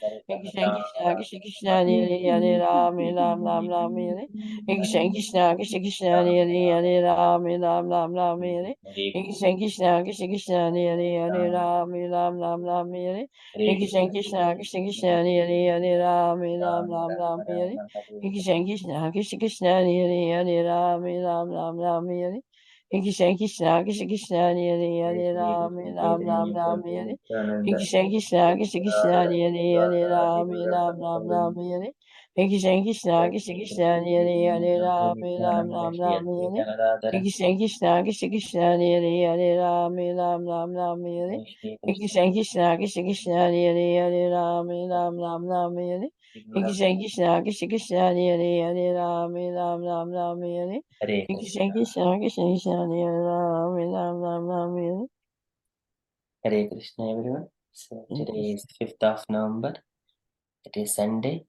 Krishna Krishna Krishna Krishna Hare Hare Rame Ram Ram Ram Hare Krishna Krishna Krishna Krishna Hare Hare Rame Ram Ram Ram Hare Krishna Krishna Krishna Krishna Hare Hare Rame Ram Ram Ram Hare Krishna Krishna Krishna Krishna Hare Hare Rame Ram Ram Ram Hare Krishna Krishna Krishna Krishna Hare Hare Rame Ram Ram Ram Hare Krishna Krishna Krishna Krishna Hare Hare Rame Ram Ram Ram Hare Krishna Krishna Krishna Krishna Hare Hare Rame Ram Ram Ram Hare Krishna Krishna Krishna Krishna Hare Hare Rame Ram Ram Ram Hare Krishna Krishna Krishna Krishna Hare Hare Rame Ram Ram Ram Hare Krishna Krishna Krishna Krishna Hare Hare Rame Ram Ram Ram Hare Krishna Krishna Krishna Krishna Hare Hare Rame Ram Ram Ram Hare Krishna Krishna Krishna Krishna Hare Rame Ram Ram Ram Hare Hare Krishna, everyone. So today is 5th of November. It is Sunday.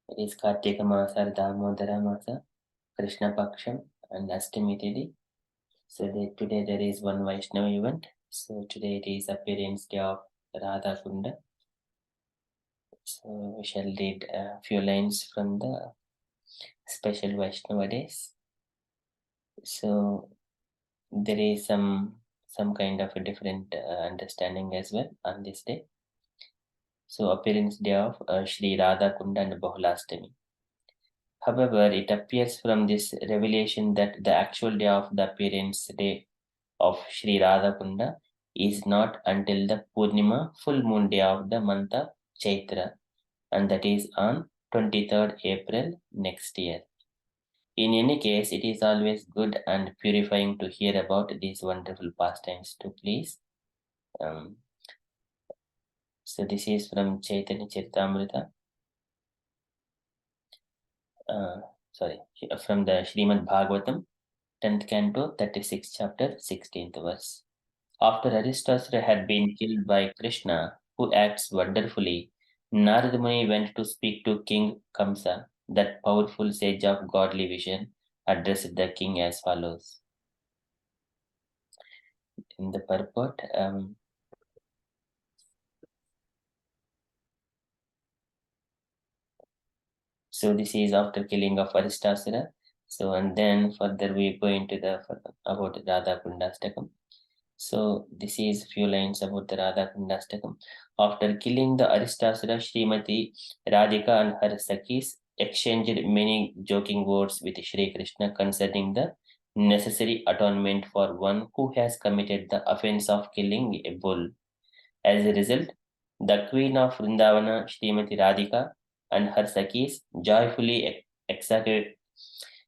It is Kartika Masa, Damodara Masa, Krishna Paksham, and Ashtami Tithi. So today there is one Vaishnava event. So today it is appearance day of Radha Kunda. So we shall read a few lines from the special Vaishnava days. So there is some kind of a different understanding as well on this day. So appearance day of Shri Radha Kunda and Bahulashtami. However, it appears from this revelation that the actual day of the appearance day of Shri Radha Kunda is not until the Purnima full moon day of the month of Chaitra, and that is on 23rd April next year. In any case, it is always good and purifying to hear about these wonderful pastimes too, please. So this is from Chaitanya Charitamrita. From the Srimad Bhagavatam, 10th canto, 36th chapter, 16th verse. After Aristasura had been killed by Krishna, who acts wonderfully, Narada Muni went to speak to King Kamsa. That powerful sage of godly vision addressed the king as follows. In the purport, so this is after killing of Aristasura. So and then further we go into the about Radha Kundastakam. So this is few lines about the Radha Kundastakam. After killing the Aristasura, Srimati Radhika and her Sakhis exchanged many joking words with Shri Krishna concerning the necessary atonement for one who has committed the offense of killing a bull. As a result, the queen of Vrindavana, Srimati Radhika, and her Sakhis joyfully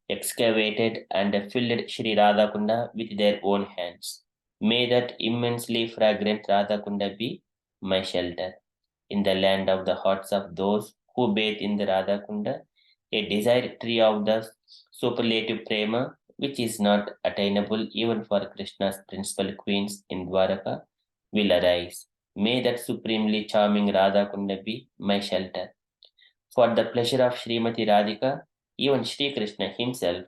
excavated and filled Shri Radha Kunda with their own hands. May that immensely fragrant Radha Kunda be my shelter. In the land of the hearts of those who bathe in the Radha Kunda, a desired tree of the superlative prema, which is not attainable even for Krishna's principal queens in Dwaraka, will arise. May that supremely charming Radha Kunda be my shelter. For the pleasure of Srimati Radhika, even Sri Krishna himself,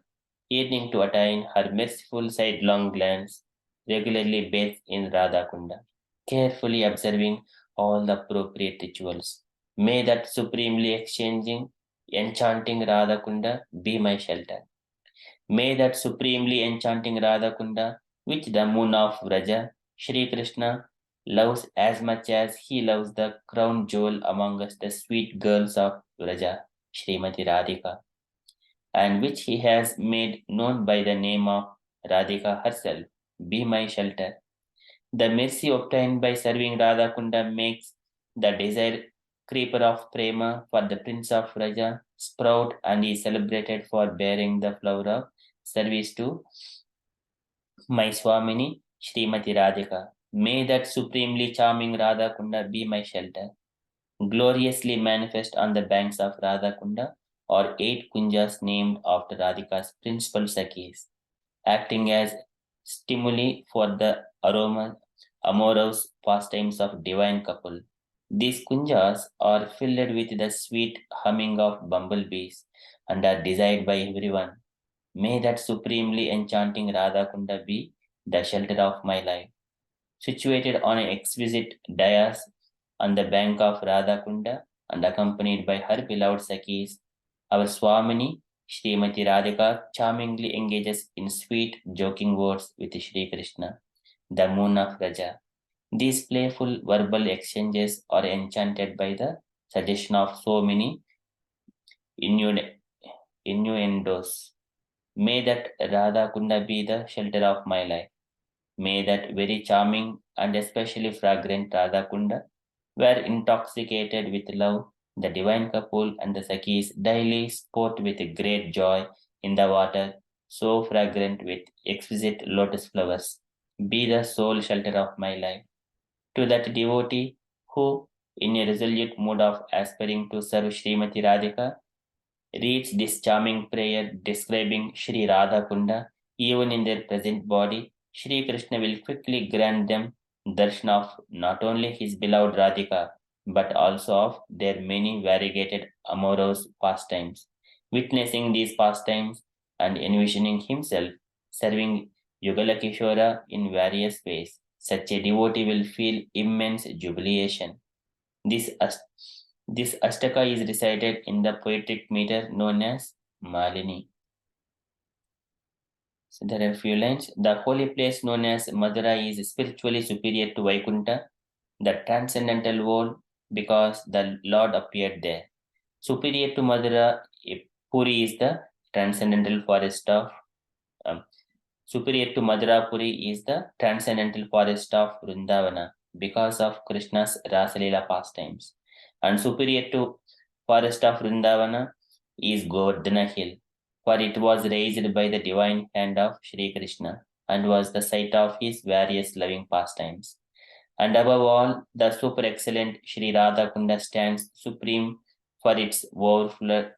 yearning to attain her merciful sidelong glance, regularly bathes in Radha Kunda, carefully observing all the appropriate rituals. May that supremely enchanting Radha Kunda be my shelter. May that supremely enchanting Radha Kunda, which the moon of Vraja, Sri Krishna, loves as much as he loves the crown jewel amongst the sweet girls of Vraja, Srimati Radhika, and which he has made known by the name of Radhika herself, be my shelter. The mercy obtained by serving Radha Kunda makes the desired creeper of prema for the prince of Vraja sprout and is celebrated for bearing the flower of service to my Swamini, Srimati Radhika. May that supremely charming Radha Kunda be my shelter. Gloriously manifest on the banks of Radha Kunda are 8 kunjas named after Radhika's principal Sakhis, acting as stimuli for the amorous pastimes of divine couple. These kunjas are filled with the sweet humming of bumblebees and are desired by everyone. May that supremely enchanting Radha Kunda be the shelter of my life. Situated on an exquisite dais on the bank of Radhakunda and accompanied by her beloved Sakis. Our Swamini, Srimati Radhika, charmingly engages in sweet, joking words with Sri Krishna, the moon of Raja. These playful verbal exchanges are enchanted by the suggestion of so many innuendos. May that Radha Kunda be the shelter of my life. May that very charming and especially fragrant Radha Kunda were intoxicated with love. The divine couple and the Sakis daily sport with great joy in the water, so fragrant with exquisite lotus flowers. Be the sole shelter of my life. To that devotee who, in a resolute mood of aspiring to serve Srimati Radhika, reads this charming prayer describing Sri Radha Kunda, even in their present body, Sri Krishna will quickly grant them darshan of not only his beloved Radhika, but also of their many variegated amorous pastimes. Witnessing these pastimes and envisioning himself serving Yugala Kishora in various ways, such a devotee will feel immense jubilation. This, this Astaka is recited in the poetic meter known as Malini. So there are a few lines. The holy place known as Madura is spiritually superior to Vaikunta, the transcendental world, because the Lord appeared there. Superior to Madura, Puri is the transcendental forest of um, superior to Madhurapuri is the transcendental forest of Vrindavana because of Krishna's Rasalila pastimes. And superior to forest of Vrindavana is Govardhana Hill, for it was raised by the divine hand of Sri Krishna and was the site of his various loving pastimes. And above all, the super excellent Sri Radha Kunda stands supreme for its flooded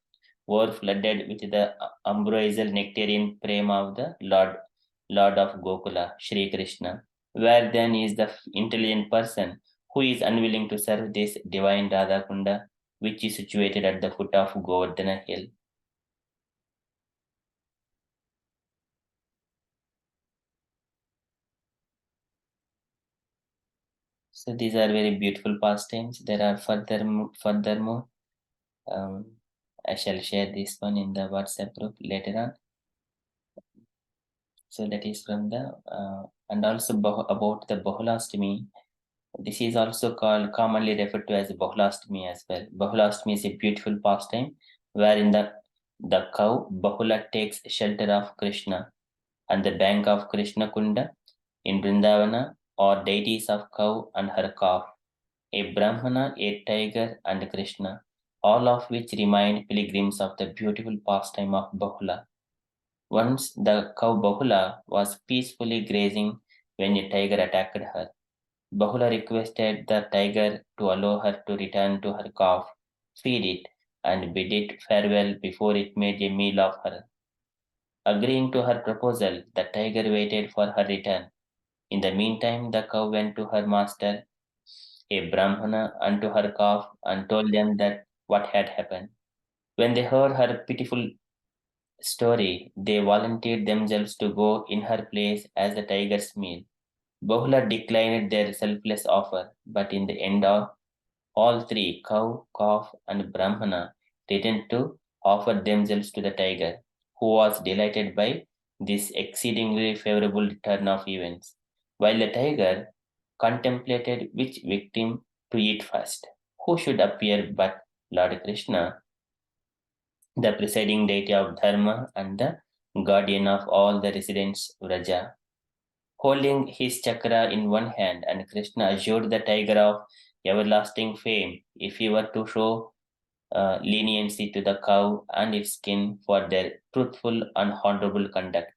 with the ambrosial nectarian prema of the Lord of Gokula, Sri Krishna. Where then is the intelligent person who is unwilling to serve this divine Radha Kunda, which is situated at the foot of Govardhana Hill? So these are very beautiful pastimes. There are furthermore. I shall share this one in the WhatsApp group later on. So that is from the and also about the Bahulastami. This is also called commonly referred to as Bahulastami as well. Bahulastami is a beautiful pastime wherein the cow Bahula takes shelter of Krishna and the bank of Krishna Kunda in Vrindavana or deities of cow and her calf, a Brahmana, a tiger, and Krishna, all of which remind pilgrims of the beautiful pastime of Bahula. Once the cow Bahula was peacefully grazing when a tiger attacked her. Bahula requested the tiger to allow her to return to her calf, feed it, and bid it farewell before it made a meal of her. Agreeing to her proposal, the tiger waited for her return. In the meantime, the cow went to her master, a Brahmana, and to her calf, and told them that what had happened. When they heard her pitiful story, they volunteered themselves to go in her place as the tiger's meal. Bahula declined their selfless offer, but in the end of all three, cow, calf, and Brahmana, returned to offer themselves to the tiger, who was delighted by this exceedingly favorable turn of events, while the tiger contemplated which victim to eat first. Who should appear but Lord Krishna, the presiding deity of Dharma and the guardian of all the residents of Raja. Holding his chakra in one hand, and Krishna assured the tiger of everlasting fame if he were to show leniency to the cow and its skin for their truthful and honorable conduct.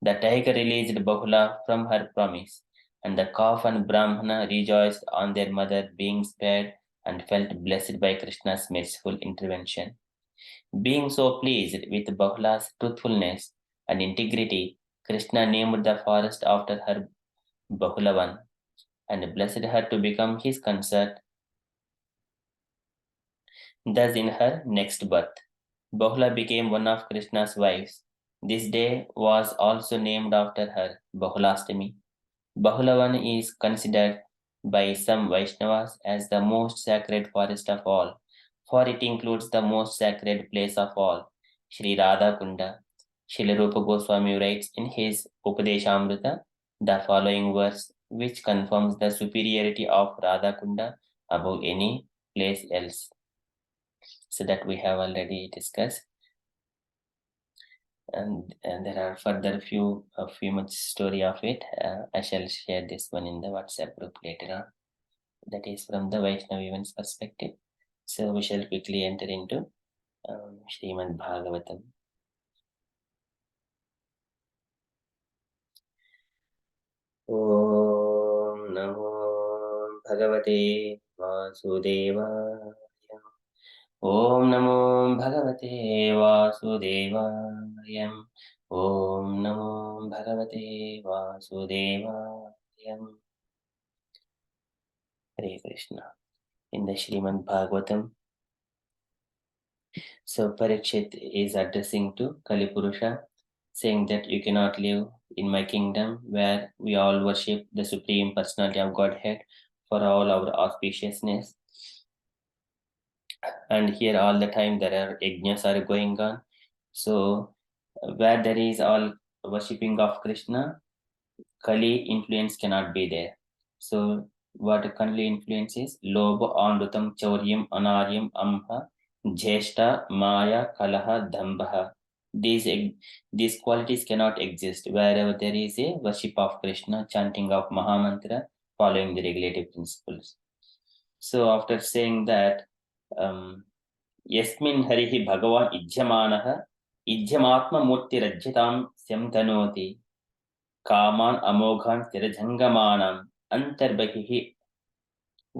The tiger released Bahula from her promise, and the calf and Brahmana rejoiced on their mother being spared and felt blessed by Krishna's merciful intervention. Being so pleased with Bahula's truthfulness and integrity, Krishna named the forest after her Bahulavan and blessed her to become his consort. Thus, in her next birth, Bahula became one of Krishna's wives. This day was also named after her, Bahulastami. Bahulavan is considered by some Vaishnavas as the most sacred forest of all, for it includes the most sacred place of all, Sri Radha Kunda. Srila Rupa Goswami writes in his Upadeshamrita the following verse, which confirms the superiority of Radha Kunda above any place else. So that we have already discussed. And there are further a few much story of it. I shall share this one in the WhatsApp group later on. That is from the Vaishnava events perspective. So we shall quickly enter into Srimad Bhagavatam. Om Namo Bhagavate Vasudevaya. Om Namo Bhagavate Vasudevaya. Om Namo Bhagavate Vasudevaya. Hare Krishna. In the Srimad Bhagavatam, so Parikshit is addressing to Kalipurusha, saying that you cannot live in my kingdom where we all worship the Supreme Personality of Godhead for all our auspiciousness. And here all the time there are yajnas are going on. So where there is all worshipping of Krishna, Kali influence cannot be there. So what Kali influence is? Lobha, Anrutam, Chauryam, Anaryam, Amha, Jeshta, Maya, Kalaha, Dhambaha. These qualities cannot exist wherever there is a worship of Krishna, chanting of Mahamantra, following the regulative principles. So after saying that, Yasmin Harihi Bhagavan Ijjamanaha, Ijjamatma Murti Rajyatam Syamtanoti. कामान अमोघान स्थिरजंगमानम अंतर्बहिः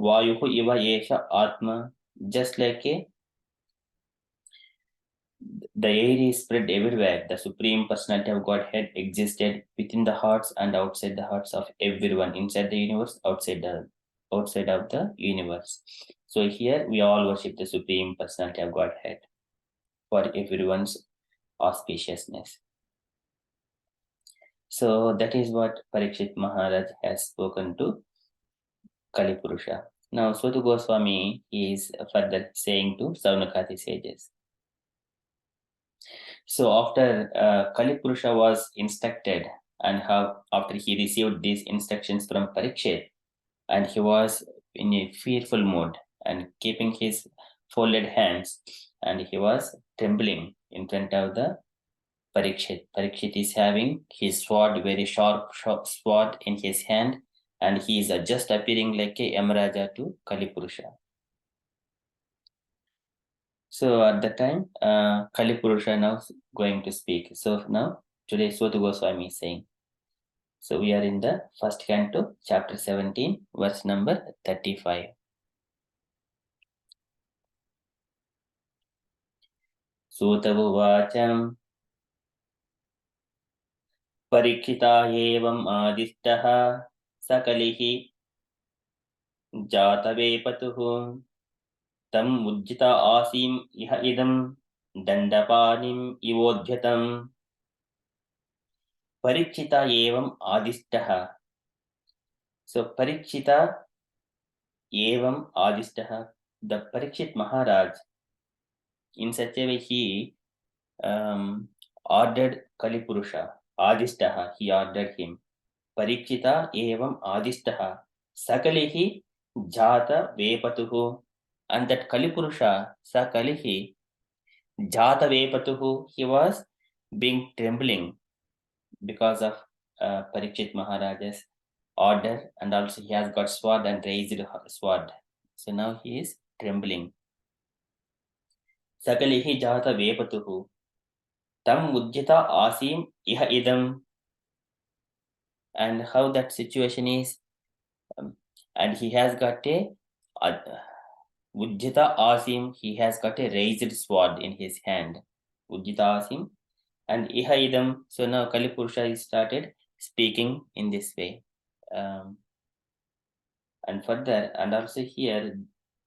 वायुः इव एष आत्मा. Just like the air is spread everywhere, the Supreme Personality of Godhead existed within the hearts and outside the hearts of everyone, inside the universe, outside of the universe. So here we all worship the Supreme Personality of Godhead for everyone's auspiciousness. So that is what Parikshit Maharaj has spoken to Kalipurusha. Now Suta Goswami is further saying to Saunakati sages. So after Kalipurusha was instructed and after he received these instructions from Parikshit, and he was in a fearful mood and keeping his folded hands, and he was trembling in front of the Parikshit. Parikshit is having his sword, very sharp sword in his hand, and he is just appearing like a Yamaraja to Kalipurusha. So at the time, Kalipurusha now going to speak. So now, today Suta Goswami is saying. So we are in the first canto, chapter 17, verse number 35. Suta Uvacham Parikshita evam adishtaha sakalihi jatavepatuhu tam ujjita asim iha idam dandapanim ivodhyatam. Parikshita evam adishtaha. So Parikshita evam adishtaha. The Parikshit Maharaj, in such a way he ordered Kalipurusha. Adishtaha, he ordered him. Parikshita evam adishtaha sakalihi jata vepatuhu. And that Kalipurusha, sakalihi jata vepatuhu, he was being trembling because of Parikshit Maharaj's order, and also he has got sword and raised sword. So now he is trembling. Sakalihi jata vepatuhu tam ujjita asim iha idam. And how that situation is, and he has got a ujjita asim, he has got a raised sword in his hand. Ujjita asim and iha idam. So now Kalipurusha is started speaking in this way. And further, and also here,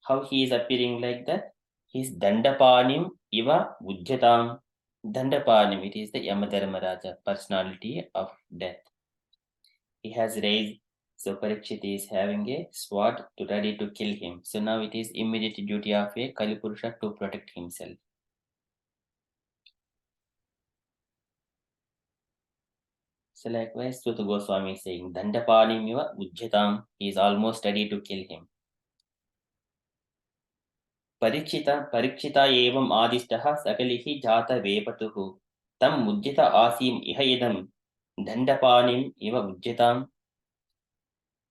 how he is appearing like that, he's Dandapanim Iva Ujjatam. Dandapanim, it is the Yamadharmaraja, personality of death. He has raised So Parikshit is having a sword to ready to kill him. So now it is immediate duty of a Kalipurusha to protect himself. So likewise, Suta Goswami is saying, Dandapanimiva Ujjatam, he is almost ready to kill him. Parikshita evam adishtaha sakalihi jata vepatuhu tam ujjita asim iha idam dandapanim iva ujjatam.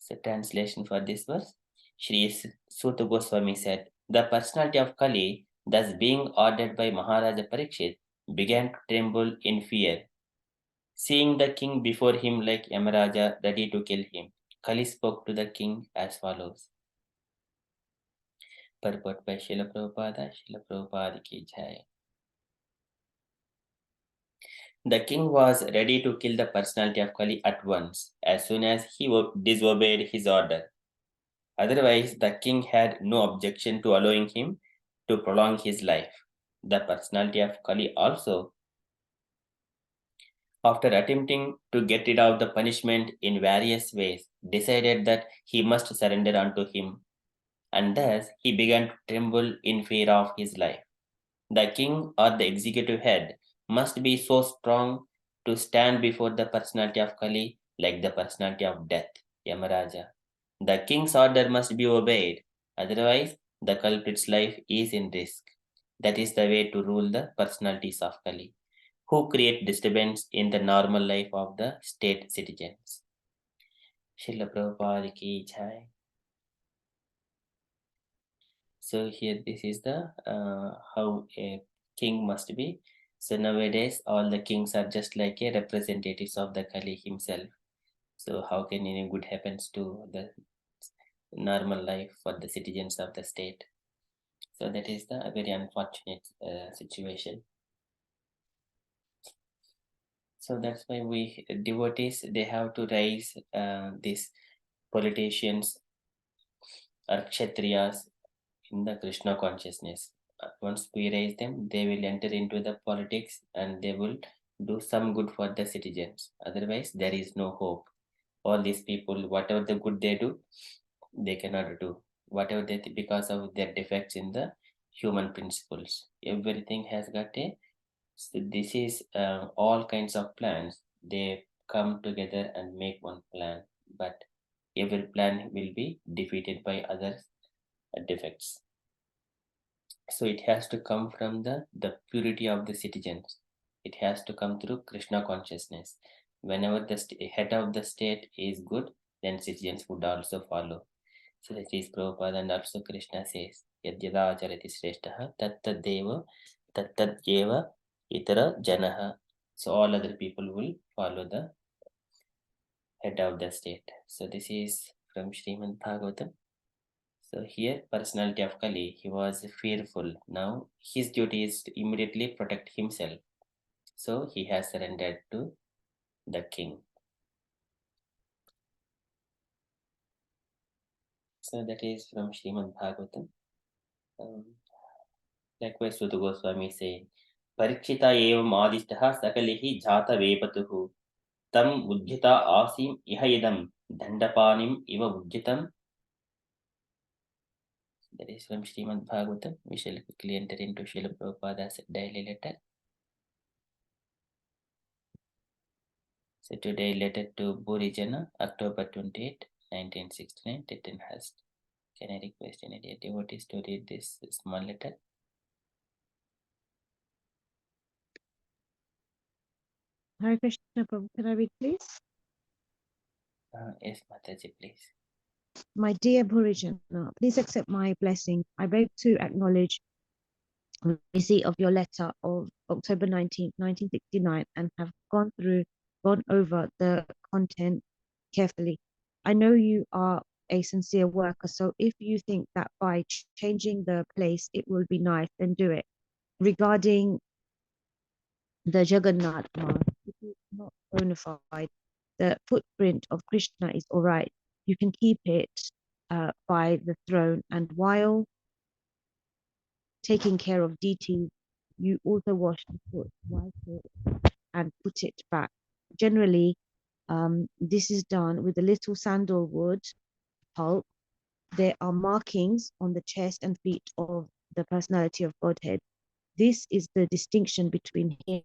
So translation for this verse, Shri Suta Goswami said, the personality of Kali, thus being ordered by Maharaja Parikshit, began to tremble in fear. Seeing the king before him like Yamaraja ready to kill him, Kali spoke to the king as follows. Purport by Srila Prabhupada ki jai. The king was ready to kill the personality of Kali at once, as soon as he disobeyed his order. Otherwise, the king had no objection to allowing him to prolong his life. The personality of Kali also, after attempting to get rid of the punishment in various ways, decided that he must surrender unto him, and thus he began to tremble in fear of his life. The king or the executive head must be so strong to stand before the personality of Kali like the personality of death, Yamaraja. The king's order must be obeyed, otherwise, the culprit's life is in risk. That is the way to rule the personalities of Kali, who create disturbance in the normal life of the state citizens. Srila Prabhupada ki jai. So here this is the how a king must be. So nowadays all the kings are just like a representatives of the Kali himself. So how can any good happens to the normal life for the citizens of the state? So that is the very unfortunate situation. So that's why we devotees they have to raise these politicians or kshatriyas in the Krishna consciousness. Once we raise them, they will enter into the politics and they will do some good for the citizens. Otherwise, there is no hope. All these people, whatever the good they do, they cannot do. Whatever they because of their defects in the human principles. Everything has got a. So this is all kinds of plans. They come together and make one plan, but every plan will be defeated by other defects. So it has to come from the purity of the citizens. It has to come through Krishna consciousness. Whenever the head of the state is good, then citizens would also follow. So that is Prabhupada, and also Krishna says, Yadyada acharati shreshtaha tattadeva tattadjeva itara janaha. So all other people will follow the head of the state. So this is from Srimad Bhagavatam. So here, personality of Kali, he was fearful. Now his duty is to immediately protect himself. So he has surrendered to the king. So that is from Srimad Bhagavatam. Likewise, Sutta Goswami is saying, Parikshita evam adishtaha sakalihi jata vepatuhu tam ujjita asim iha idam dandapanim iva ujjitam. That is from Srimad Bhagavatam. We shall quickly enter into Srila Prabhupada's daily letter. So today letter to Burijana, October 28, 1969, Titan Hurst. Can I request any dear devotees to read this small letter? Hare Krishna Prabhu, can I read please? Yes, Mataji, please. My dear Bhurijana, please accept my blessing. I beg to acknowledge receipt of your letter of October 19th, 1969 and have gone over the content carefully. I know you are a sincere worker, so if you think that by changing the place it will be nice, then do it. Regarding the Jagannath mask, it is not bona fide. The footprint of Krishna is all right. You can keep it by the throne, and while taking care of deities, you also wash the foot, wipe it, and put it back. Generally, This is done with a little sandalwood pulp. There are markings on the chest and feet of the personality of Godhead. This is the distinction between him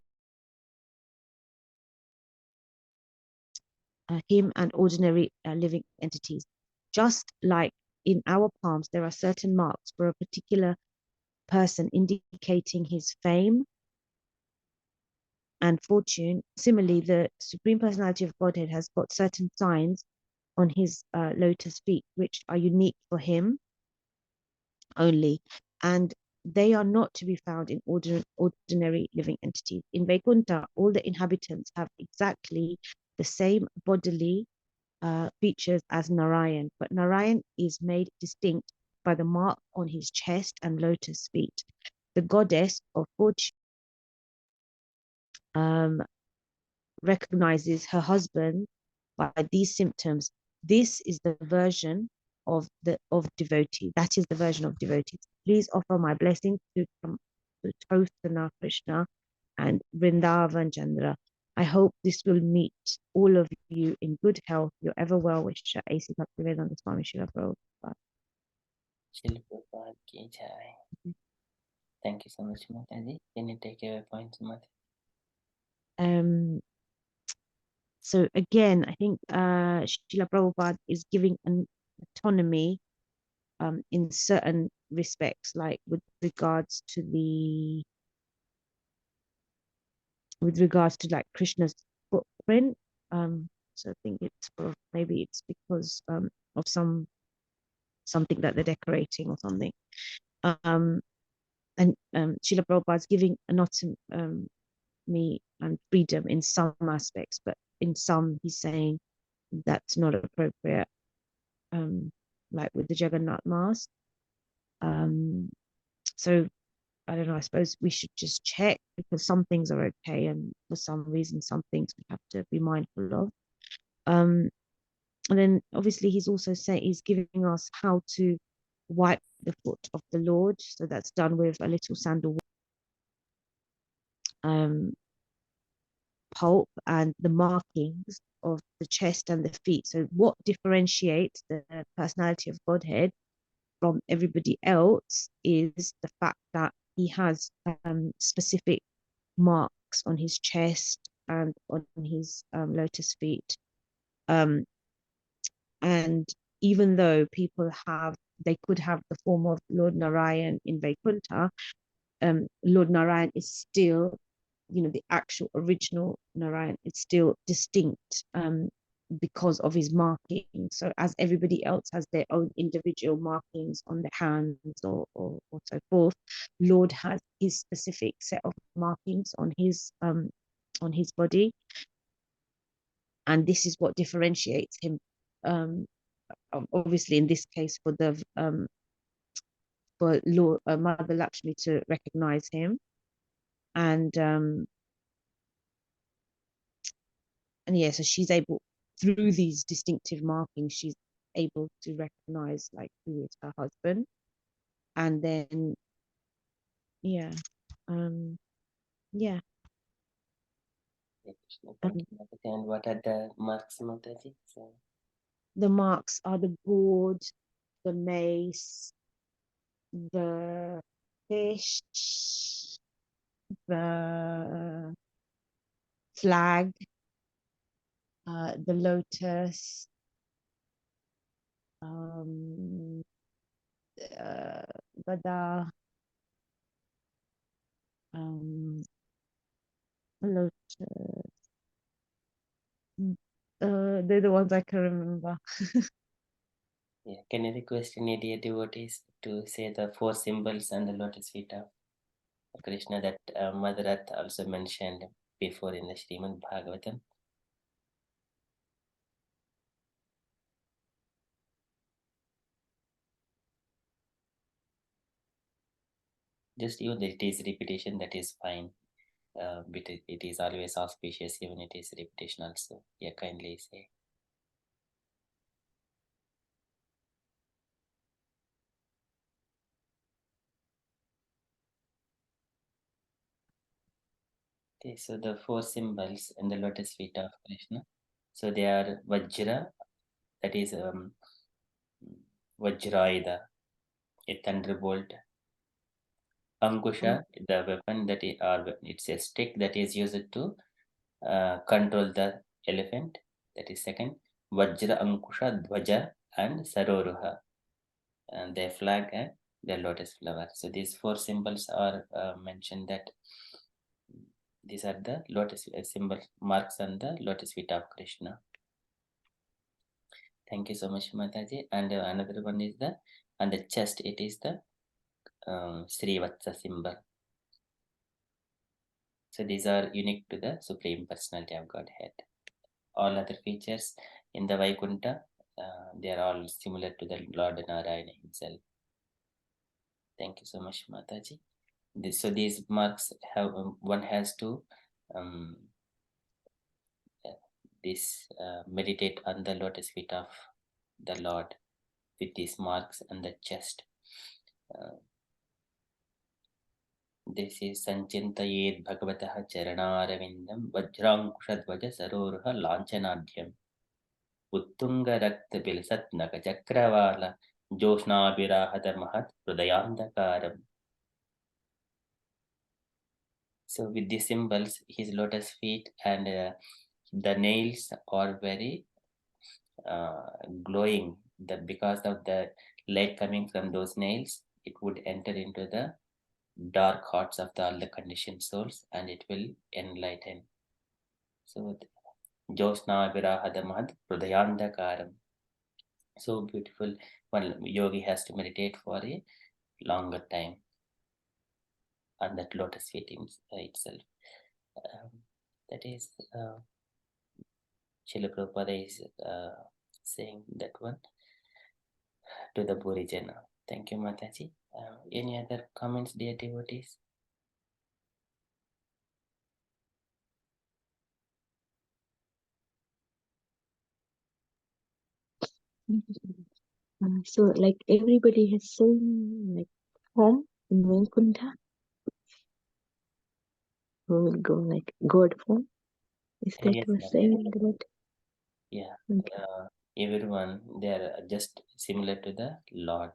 and ordinary living entities. Just like in our palms, there are certain marks for a particular person indicating his fame and fortune. Similarly, the Supreme Personality of Godhead has got certain signs on his lotus feet, which are unique for him only, and they are not to be found in ordinary living entities. In Vaikuntha, all the inhabitants have exactly the same bodily features as Narayan, but Narayan is made distinct by the mark on his chest and lotus feet. The goddess of fortune recognizes her husband by these symptoms. This is the version of devotee. That is the version of devotees. Please offer my blessings to Tostana Krishna and Vrindavan Chandra. I hope this will meet all of you in good health. Your ever well wisher, A.C. Bhaktivedanta Swami Srila Prabhupada. Srila Prabhupada ki jai. Thank you so much, Mataji. Can you take away points, Mataji? So again, I think Srila Prabhupada is giving an autonomy in certain respects, like with regards to like Krishna's footprint. So I think it's maybe it's because of something that they're decorating or something. And Srila Prabhupada is giving an autonomy and freedom in some aspects, but in some he's saying that's not appropriate. Like with the Jagannath mask. So I don't know, I suppose we should just check, because some things are okay and for some reason some things we have to be mindful of. And then obviously he's also saying he's giving us how to wipe the foot of the Lord. So that's done with a little sandalwood pulp and the markings of the chest and the feet. So what differentiates the personality of Godhead from everybody else is the fact that he has specific marks on his chest and on his lotus feet. And even though they could have the form of Lord Narayan in Vaikuntha, Lord Narayan is still, the actual original Narayan is still distinct because of his marking. So as everybody else has their own individual markings on the hands or so forth, Lord has his specific set of markings on his body, and this is what differentiates him. Obviously, in this case, for Lord Mother Lakshmi to recognize him, and yeah, so she's able, through these distinctive markings, she's able to recognize like who is her husband. And then yeah. And what are the marks, Mataji? So the marks are the gourd, the mace, the fish, the flag, the lotus, Gada, lotus. They're the ones I can remember. Yeah, can you request any dear devotees to say the 4 symbols and the lotus feet of Krishna that Mother Earth also mentioned before in the Srimad Bhagavatam? Just use it is repetition, that is fine. But it is always auspicious even it is repetition also. Yeah, kindly say. Okay, so the 4 symbols and the lotus feet of Krishna. So they are Vajra, that is Vajraida, a thunderbolt. Ankusha, the weapon that is, it's a stick that is used to control the elephant. That is second. Vajra, Ankusha, Dvaja, and Saroruha, and their flag and their lotus flower. So these four symbols are mentioned, that these are the lotus symbol marks on the lotus feet of Krishna. Thank you so much, Mataji. And another one is on the chest, it is the Srivatsa symbol. So these are unique to the Supreme Personality of Godhead. All other features in the Vaikuntha, they are all similar to the Lord Narayana himself. Thank you so much, Mataji. So these marks have one has to meditate on the lotus feet of the Lord with these marks on the chest. This is Sanchintayed Bhagavataha Charanarvindam Vajrankushadvaja Saroruha Lanchanadhyam Uttunga Rakta Bilasat Naka Chakravala Joshna Birahada Mahat Pradayandakaram. So with these symbols, his lotus feet and the nails are very glowing. That because of the light coming from those nails, it would enter into the dark hearts of all the conditioned souls, and it will enlighten. So Josna Virahadamad Pradayandakaram. So beautiful. One yogi has to meditate for a longer time on that lotus feet itself. That is Srila Prabhupada is saying that one to the Burijana. Thank you, Mataji. Any other comments, dear devotees? So like everybody has same like form in Vaikuntha, who will go like God form. Is that Yes, was ma'am. saying that? Yeah. Okay. Everyone, they are just similar to the Lord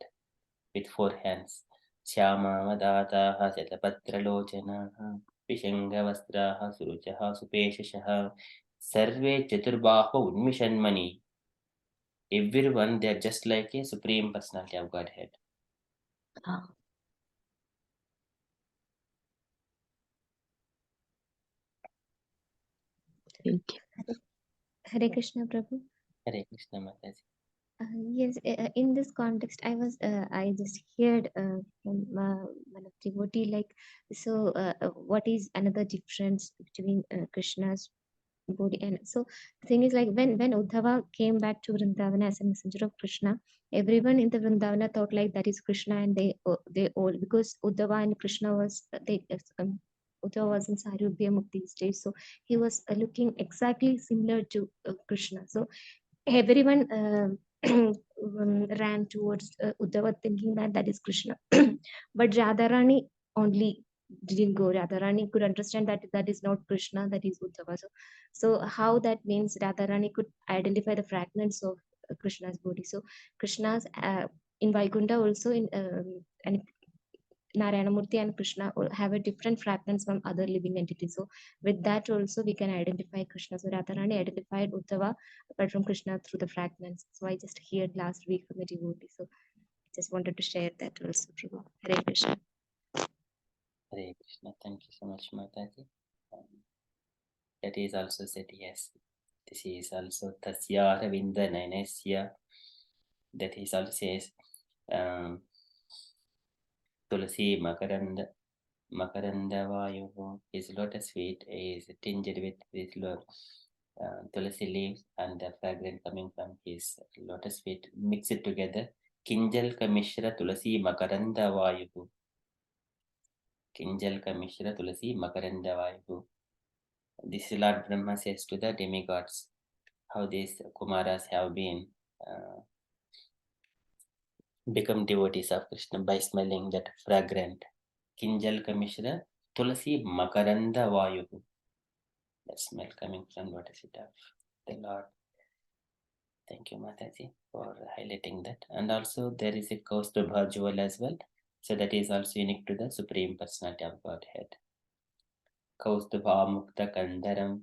with four hands. Shyama Madataha Satapatralochanaha Vishangavastraha Suruchaha Supeshashaha Sarve Chaturbaho Unmishanmani. Everyone, they are just like a Supreme Personality of Godhead. Ah. Thank you. Hare Krishna, Prabhu. Hare Krishna Mataji. Yes, in this context, I just heard from one of devotee, like, so what is another difference between Krishna's body? And so the thing is, like, when Uddhava came back to Vrindavana as a messenger of Krishna, everyone in the Vrindavana thought like that is Krishna, and they all, because Uddhava and Krishna was Uddhava was in Sarubhya Mukti stage, so he was looking exactly similar to Krishna. So everyone ran towards Uddhava thinking that that is Krishna. But Radharani only didn't go. Radharani could understand that that is not Krishna, that is Uddhava. So how that means Radharani could identify the fragments of Krishna's body. So Krishna's in Vaikuntha also, and Narayanamurti and Krishna have a different fragments from other living entities. So with that also we can identify Krishna. So Radharani identified Uddhava apart from Krishna through the fragments. So I just heard last week from a devotee. So just wanted to share that also. Prabhu. Hare Krishna. Hare Krishna. Thank you so much, Mataji. That is also said, yes. This is also Tasya Ravinda Nainasya. That is also says Tulasi Makaranda Vayu. His lotus feet is tinged with this tulasi leaves, and the fragrance coming from his lotus feet. Mix it together. Kinjal Kamishra Tulasi Makaranda Vayu. Kinjal Kamishra Tulasi Makaranda Vayu. This Lord Brahma says to the demigods how these Kumaras have been become devotees of Krishna by smelling that fragrant Kinjal Kamishra Tulasi Makaranda Vayu. That smell coming from lotus feet of the Lord. Thank you, Mataji, for highlighting that. And also there is a Kaustubha jewel as well. So that is also unique to the Supreme Personality of Godhead. Kaustubha Mukta Kandaram.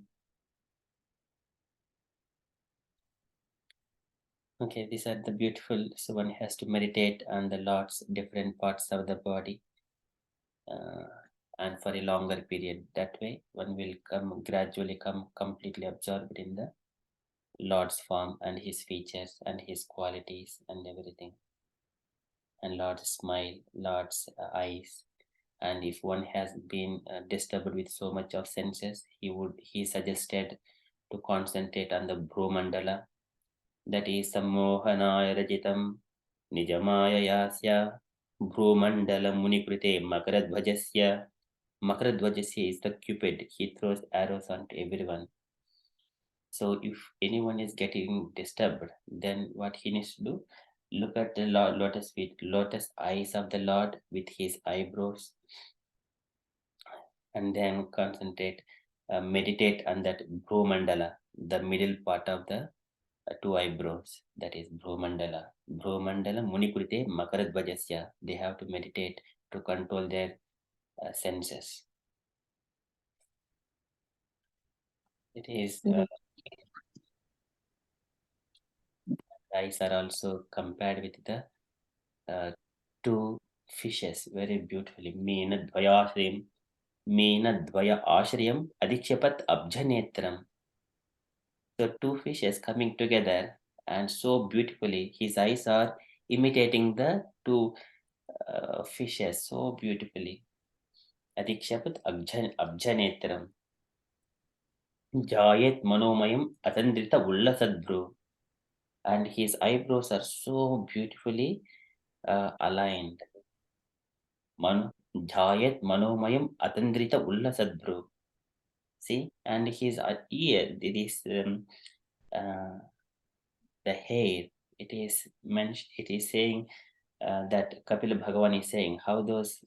Okay, these are the beautiful, so one has to meditate on the Lord's different parts of the body and for a longer period. That way one will gradually come completely absorbed in the Lord's form and his features and his qualities and everything. And Lord's smile, Lord's eyes. And if one has been disturbed with so much of senses, he suggested to concentrate on the Bhrumandala, that is Sammohanaya Rajitam Nijamaya Yasya Bhrumandala Munikrite Makaradvajasya. Makaradvajasya is the Cupid. He throws arrows onto everyone. So if anyone is getting disturbed, then what he needs to do, look at the lotus feet, lotus eyes of the Lord with his eyebrows, and then concentrate, meditate on that Bhrumandala, the middle part of the two eyebrows, that is Bhrumandala. Bhrumandala Munikurite Makaradvajasya. They have to meditate to control their senses. It is eyes are also compared with the two fishes very beautifully. Meenadvaya Ashriyam Adikshapat Abjanetram. So two fishes coming together and so beautifully, his eyes are imitating the two fishes so beautifully. Adikshapat Abjanetram. Jayet Manomayam Atandrita Ullasadbru. And his eyebrows are so beautifully aligned. Jayet Manomayam Atandrita Ullasadbru. See, and his ear, it is the hair. It is mentioned. It is saying that Kapila Bhagavan is saying how those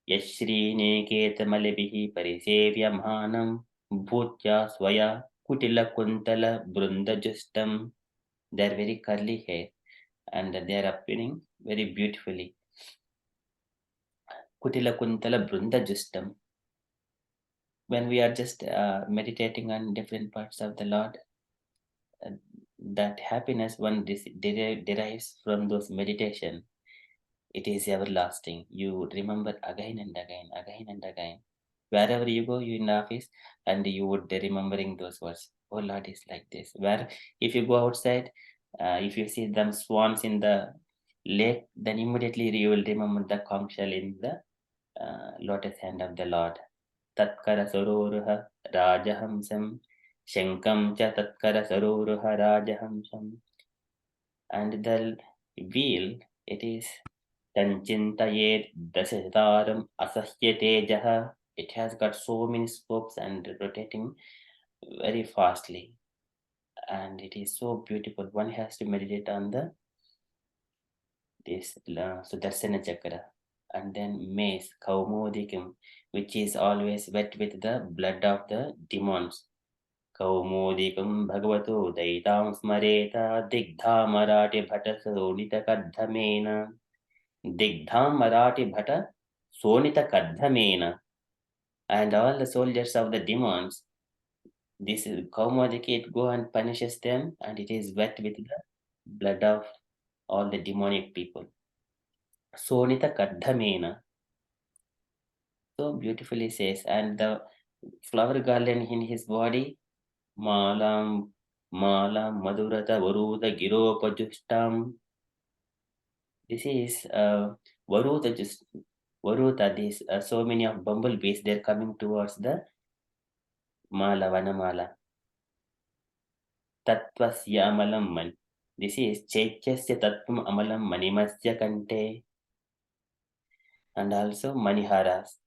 Yashrineketamalebhi Parisevyamhanam Bhutya Swaya Kutila Kuntala Brundajustam. They are very curly hair and they are appearing very beautifully. Kutila Kuntala Brundajustam. When we are just meditating on different parts of the Lord, that happiness one derives from those meditation. It is everlasting. You remember again and again, again and again. Wherever you go, you in the office, and you would be remembering those words. Oh Lord is like this. Where if you go outside, if you see them swans in the lake, then immediately you will remember the conch shell in the lotus hand of the Lord. Tatkara Saroruha Rajahamsam Shankam cha Tatkara Saroruha Rajahamsam. And the wheel, it is Tanchintayet Dasataram Asahyate Jaha. It has got so many spokes and rotating very fastly. And it is so beautiful. One has to meditate on this Sudarsana Chakra. And then mace, Kaumodikam, which is always wet with the blood of the demons. Kaumodikam Bhagavato Daitam Smareta Digdha Marati Bhata Sonita Kadhamena. Digdham Marathi Bhata Sonita Kadhamena. And all the soldiers of the demons, this is Kaumadiki, it go and punishes them, and it is wet with the blood of all the demonic people. Sonita Kadhamena. So beautifully says, and the flower garland in his body, Malam Madhurata Varuda Giropajustam. This is Varuta these so many of bumblebees, they're coming towards the Mala Vanamala. Tattvasya Amalam Man. This is Chaityasya Tattvam Amalam Manimasya Kante. And also Maniharas.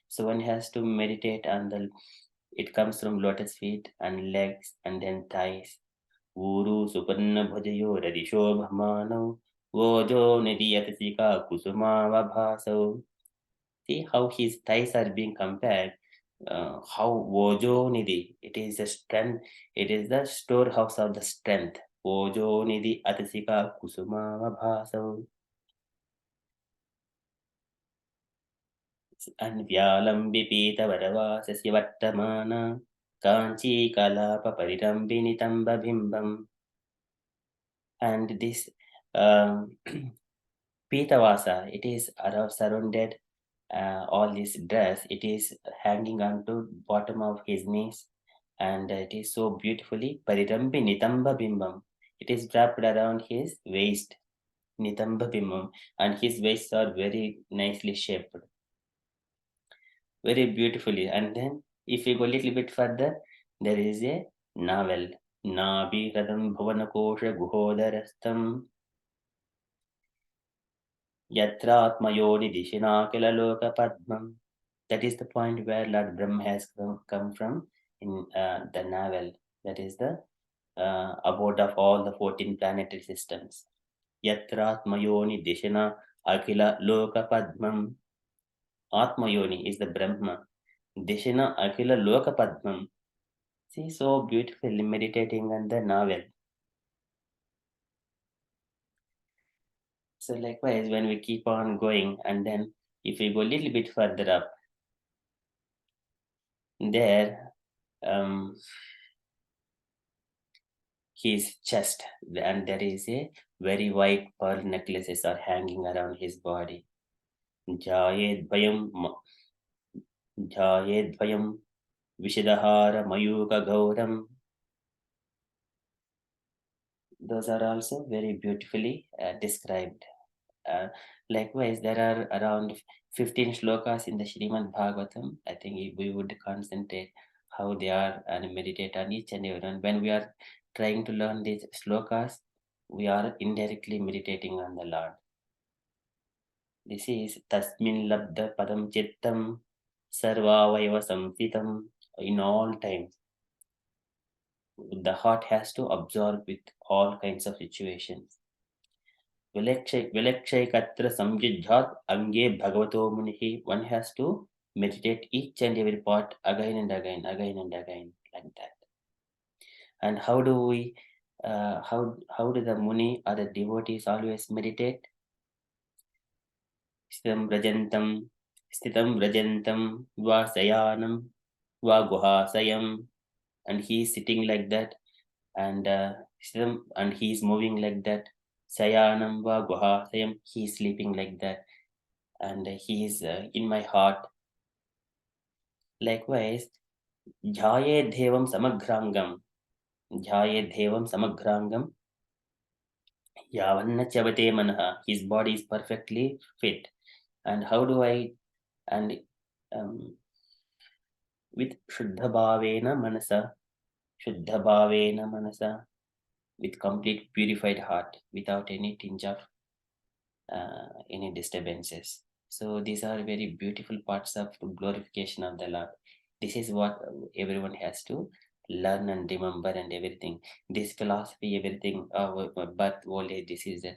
So one has to meditate on it comes from lotus feet and legs and then thighs. Uru Suparna Bhajayo Radisho Bhamano Vojo Nidiyatasika Kusuma Vabhaso. See how his thighs are being compared how Vojo Nidhi, it is the strength, it is the storehouse of the strength. Vojo Nidhi Atasika Kusuma Bhasav. Anvyalam Vipita Vadavasasya Vattamana Kanchi Kalapa Parirambinitamba Bimbam. And this Pitavasa, it is surrounded all this dress, it is hanging on to bottom of his knees, and it is so beautifully Parirambi Nitamba Bimbam. It is wrapped around his waist, Nitamba Bimbam, and his waists are very nicely shaped, very beautifully. And then if we go a little bit further, there is a novel, Nabi Radam Bhavanakosha Guhodarastam Yatratmayoni Dishina Kilaloka Padmam. That is the point where Lord Brahma has come from in the navel. That is the abode of all the 14 planetary systems. Yatratmayoni Dishina Akila Loka Padmam. Atmayoni is the Brahma. Dishina Akila Loka Padmam. See, so beautifully meditating on the navel. So likewise, when we keep on going, and then if we go a little bit further up, there his chest, and there is a very white pearl necklaces are hanging around his body. Jayedvayam Vishidahara Mayuka Gauram. Those are also very beautifully described. Likewise, there are around 15 slokas in the Srimad Bhagavatam. I think we would concentrate how they are and meditate on each and every one. When we are trying to learn these slokas, we are indirectly meditating on the Lord. This is Tasmin Labda Padam Chittam Sarvavaiva Samsitam. In all times, the heart has to absorb with all kinds of situations. Vilakshayikatra Samjidjhat Ange Bhagavato Munihi. One has to meditate each and every part again and again, like that. And how do we, how do the Muni or the devotees always meditate? Stitam Brajantam, Vasayanam, Vaguhasayam, and he is sitting like that, and he is moving like that. Sayanam Vaguhasayam, he is sleeping like that, and he is in my heart. Likewise, Jhaye Devam Samagrangam, Yavanna Chavate Manaha, his body is perfectly fit. And how do I, and with Shuddha Bhavena Manasa, with complete purified heart, without any tinge of any disturbances. So these are very beautiful parts of glorification of the Lord. This is what everyone has to learn and remember and everything. This philosophy, everything, but old age,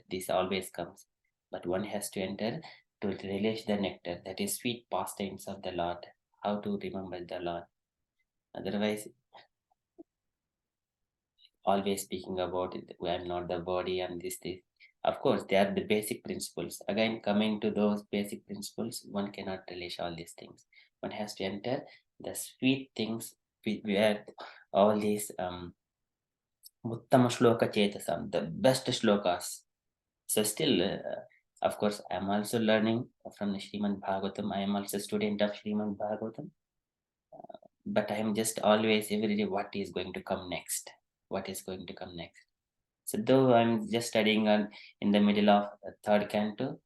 this always comes. But one has to enter to relish the nectar, that is sweet pastimes of the Lord. How to remember the Lord. Otherwise, always speaking about it, I'm not the body, and this. Of course, they are the basic principles. Again, coming to those basic principles, one cannot relish all these things. One has to enter the sweet things where all these Uttama Shloka Chetasam, the best shlokas. So still, of course, I am also learning from the Srimad Bhagavatam. I am also a student of Srimad Bhagavatam. But I am just always every day, what is going to come next? What is going to come next? So though I'm just studying in the middle of third canto,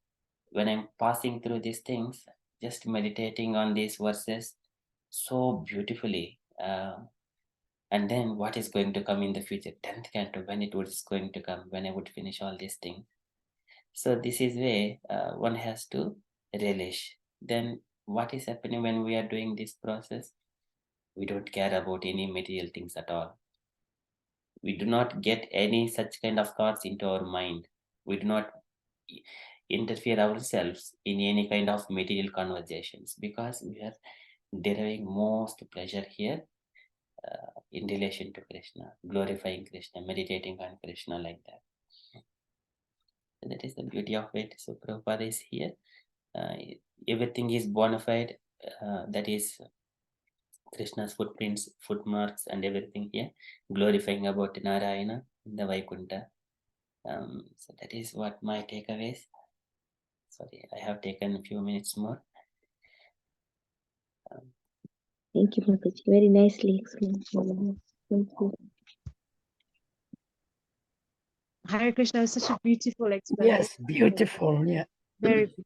when I'm passing through these things, just meditating on these verses so beautifully, and then what is going to come in the future, 10th canto, when it was going to come, when I would finish all these things. So this is where one has to relish. Then what is happening when we are doing this process? We don't care about any material things at all. We do not get any such kind of thoughts into our mind. We do not interfere ourselves in any kind of material conversations, because we are deriving most pleasure here in relation to Krishna, glorifying Krishna, meditating on Krishna like that. So that is the beauty of it. So Prabhupada is here. Everything is bona fide. That is Krishna's footprints, footmarks, and everything here, glorifying about Narayana in the Vaikunta. So that is what my takeaways. Sorry, I have taken a few minutes more. Thank you, Mataji. Very nicely explained. Thank you. Hare Krishna is such a beautiful explanation. Yes, beautiful. Yeah, Very beautiful.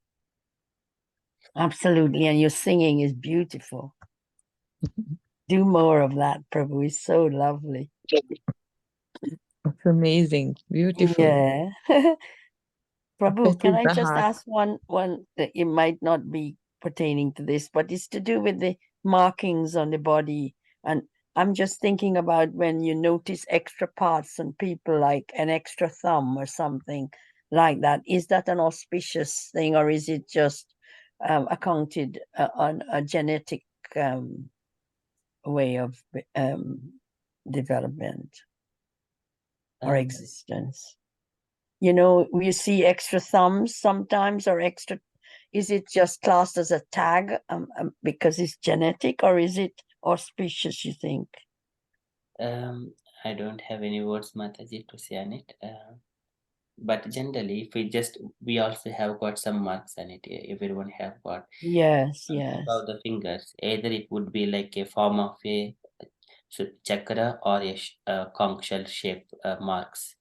absolutely. And your singing is beautiful. Do more of that, Prabhu. It's so lovely. It's amazing, beautiful. Yeah. Prabhu, That can is I the just heart. ask one that it might not be pertaining to this, but it's to do with the markings on the body. And I'm just thinking about when you notice extra parts on people, like an extra thumb or something like that. Is that an auspicious thing, or is it just accounted on a genetic way of development or existence? You know, we see extra thumbs sometimes, or extra. Is it just classed as a tag because it's genetic, or is it auspicious, you think? I don't have any words, Mataji, to say on it. But generally, if we also have got some marks on it. Everyone have got Yes, on yes. tip of the fingers. Either it would be like a form of a chakra or a conch shell shape marks.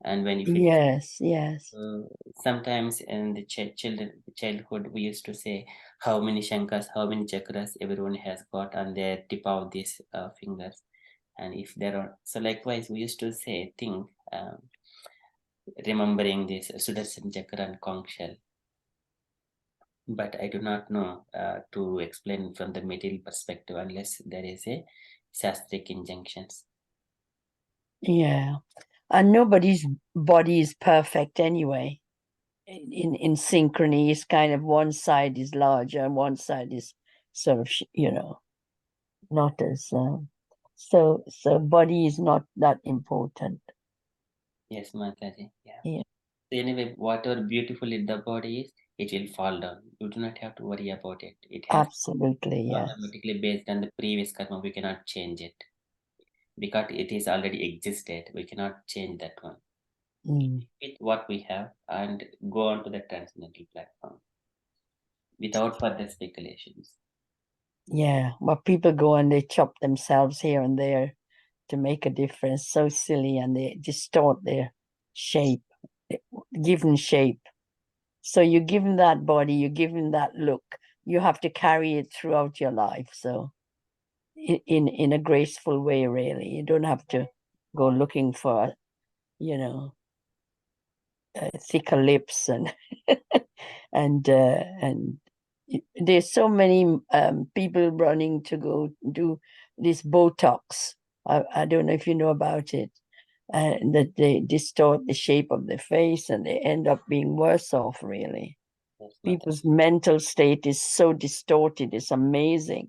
And when if it Yes, yes. sometimes in the childhood, we used to say how many shankas, how many chakras everyone has got on their tip of these fingers. And if there are, so likewise, we used to say, think, remembering this Sudarshan chakra and conch shell. But I do not know to explain from the material perspective unless there is a shastric injunctions. Yeah. And nobody's body is perfect anyway. In synchrony, it's kind of one side is larger and one side is sort of, not as so body is not that important. Yes, Mataji. Yeah. Yeah. So anyway, whatever beautiful the body is, it will fall down. You do not have to worry about it. It has Absolutely, yes. automatically based on the previous karma. We cannot change it because it is already existed. We cannot change that one. With what we have and go on to the transcendental platform without further speculations. Yeah, but people go and they chop themselves here and there to make a difference. So silly, and they distort their shape, given shape. So you give them that body, you give them that look. You have to carry it throughout your life. So in a graceful way, really. You don't have to go looking for, thicker lips and and there's so many people running to go do this Botox. I don't know if you know about it, that they distort the shape of the face and they end up being worse off, really. Yes, People's mental state is so distorted. It's amazing.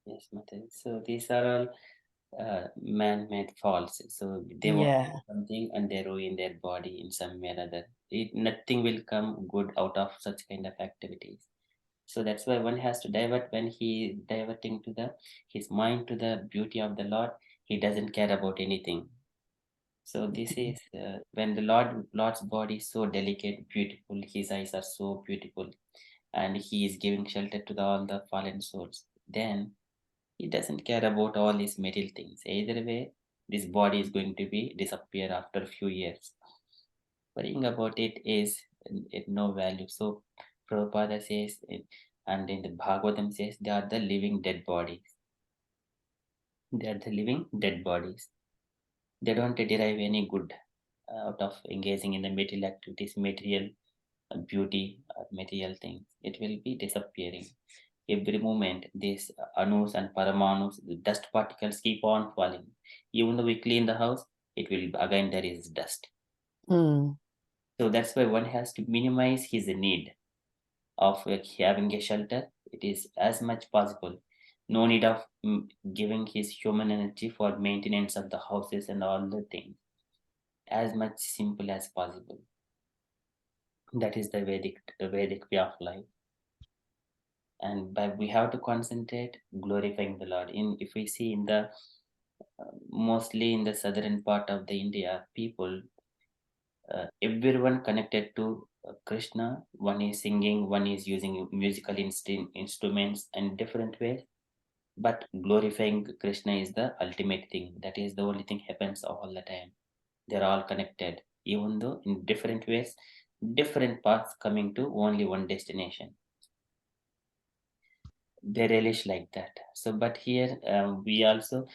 Yes, Mataji. So these are all man-made faults. So they want to do something and they ruin their body in some way or other. Nothing will come good out of such kind of activities. So that's why one has to divert. When he diverting to his mind to the beauty of the Lord, he doesn't care about anything. So this is when the Lord's body is so delicate, beautiful. His eyes are so beautiful, and he is giving shelter to all the fallen souls. Then he doesn't care about all these material things. Either way, this body is going to be disappear after a few years. Worrying about it is no value. So Prabhupada says, and in the Bhagavatam says, they are the living dead bodies. They are the living dead bodies. They don't derive any good out of engaging in the material activities, material beauty, or material things. It will be disappearing. Every moment, these anus and paramanus, the dust particles keep on falling. Even though we clean the house, it will again there is dust. So that's why one has to minimize his need of having a shelter. It it is as much possible. No need of giving his human energy for maintenance of the houses and all the things. As much simple as possible. That is the Vedic way of life. And but we have to concentrate glorifying the Lord. If we see in the mostly in the southern part of the India, people everyone connected to Krishna. One is singing, one is using musical instruments and different ways. But glorifying Krishna is the ultimate thing. That is the only thing happens all the time. They're all connected, even though in different ways, different paths coming to only one destination. They relish like that. So, but here we also,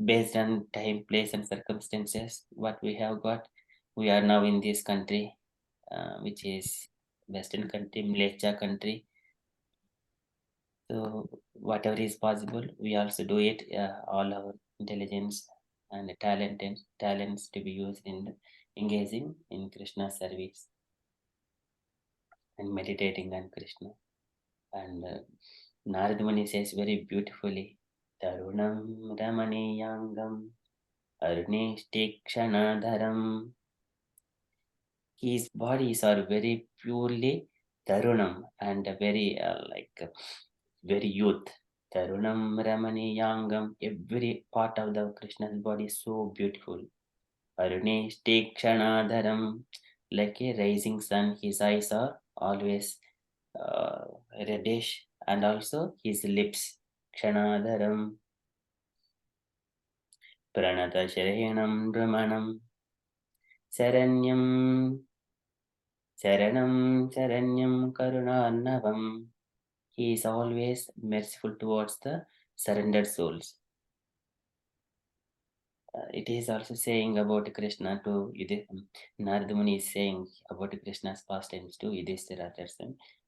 based on time, place, and circumstances, what we have got, we are now in this country, which is Western country, Malaysia country. So, whatever is possible, we also do it. All our intelligence and talents to be used in engaging in Krishna service and meditating on Krishna. And Narada Muni says very beautifully, Tarunam Ramaniyangam Arunishtikshanadharam. His bodies are very purely Tarunam and very very youth. Tarunam Ramaniyangam. Every part of the Krishna's body is so beautiful. Arunishtikshanadharam. Like a rising sun, his eyes are always reddish, and also his lips. Kshanadharam. Pranata Sharanam Ramanam. Saranyam Saranyam Karunarnavam. He is always merciful towards the surrendered souls. It is also saying about Krishna to Narada Muni is saying about Krishna's pastimes to Yudhishthira.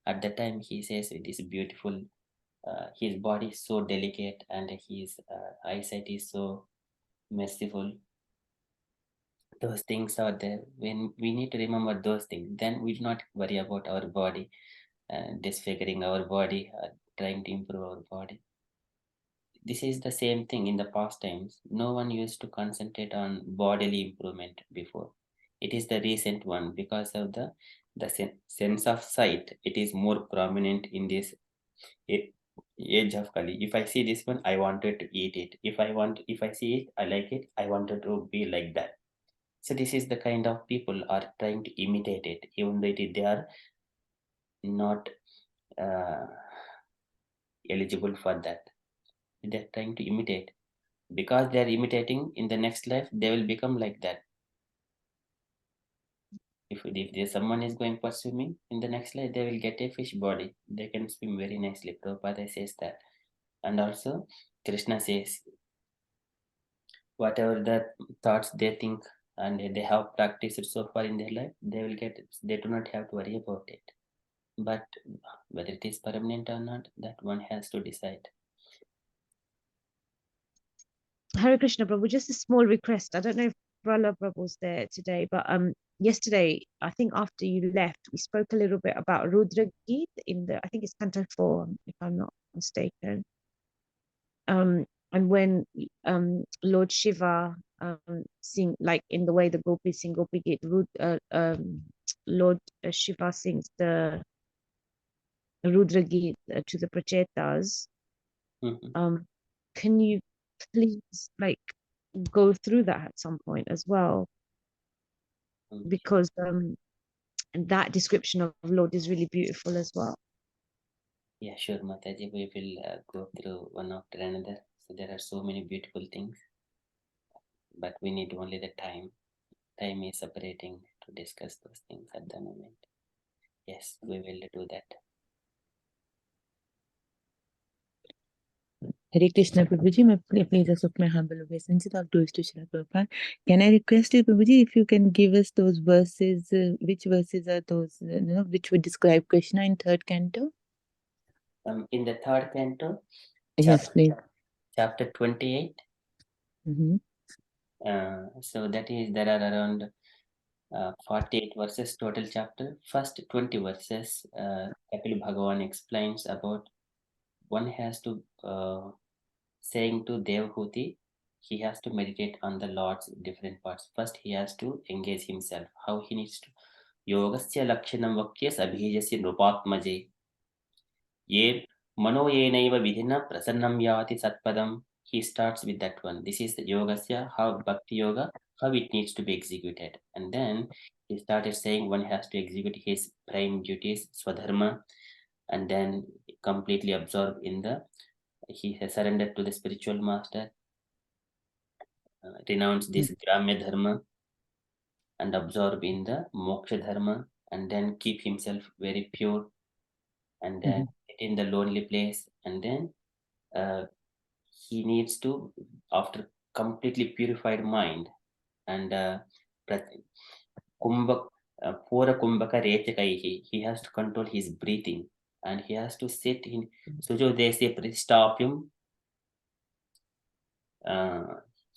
At that time he says it is beautiful. His body is so delicate and his eyesight is so merciful. Those things are there. When we need to remember those things, then we do not worry about our body, disfiguring our body, trying to improve our body. This is the same thing in the past times. No one used to concentrate on bodily improvement before. It is the recent one because of the sense of sight. It is more prominent in this age of Kali. If I see this one, I wanted to eat it. If I see it, I like it. I wanted to be like that. So this is the kind of people are trying to imitate it, even though they are not eligible for that. They're trying to imitate. Because they are imitating, in the next life, they will become like that. If there's someone is going for swimming, in the next life, they will get a fish body. They can swim very nicely. Prabhupada says that. And also, Krishna says, whatever the thoughts they think and they have practiced it so far in their life, they will get it. They do not have to worry about it. But whether it is permanent or not, that one has to decide. Hare Krishna Prabhu, just a small request. I don't know if Pralab Prabhu's there today, but yesterday, I think after you left, we spoke a little bit about Rudra Geet in I think it's Canto 4, if I'm not mistaken. And when Lord Shiva sing, like in the way the gopis sing Gopi Geet, Lord Shiva sings the Rudra Geet to the Prachetas. Can you please go through that at some point as well? Because that description of Lord is really beautiful as well. Yeah, sure, Mataji. We will go through one after another. So there are so many beautiful things, but we need only the time. Time is separating to discuss those things at the moment. Yes, we will do that. Hare Krishna Prabhuji, may please accept my humble obeisance of doers to Srila Prabhupada. Can I request you, Prabhuji, if you can give us those verses, which verses are those, which would describe Krishna in third canto? In the third canto, Yes, please. Chapter 28. So that is, there are around 48 verses total chapter. First 20 verses, Kapil Bhagavan explains about one has to saying to Devhuti, he has to meditate on the Lord's different parts. First, he has to engage himself. How he needs to. Yogasya lakshanam vakya sabhijasya nrupatmaje. Ye mano yenaiva vidhina prasannam yati satpadam. He starts with that one. This is the yogasya, how bhakti yoga, how it needs to be executed. And then he started saying one has to execute his prime duties, swadharma, and then completely absorb in the, he has surrendered to the spiritual master, renounce this gramya dharma, and absorb in the moksha dharma, and then keep himself very pure, and then sit in the lonely place, and then he needs to, after completely purified mind, and kumbha pura kumbhaka rechakai, he has to control his breathing, and he has to sit in sujodesya pratistapyam.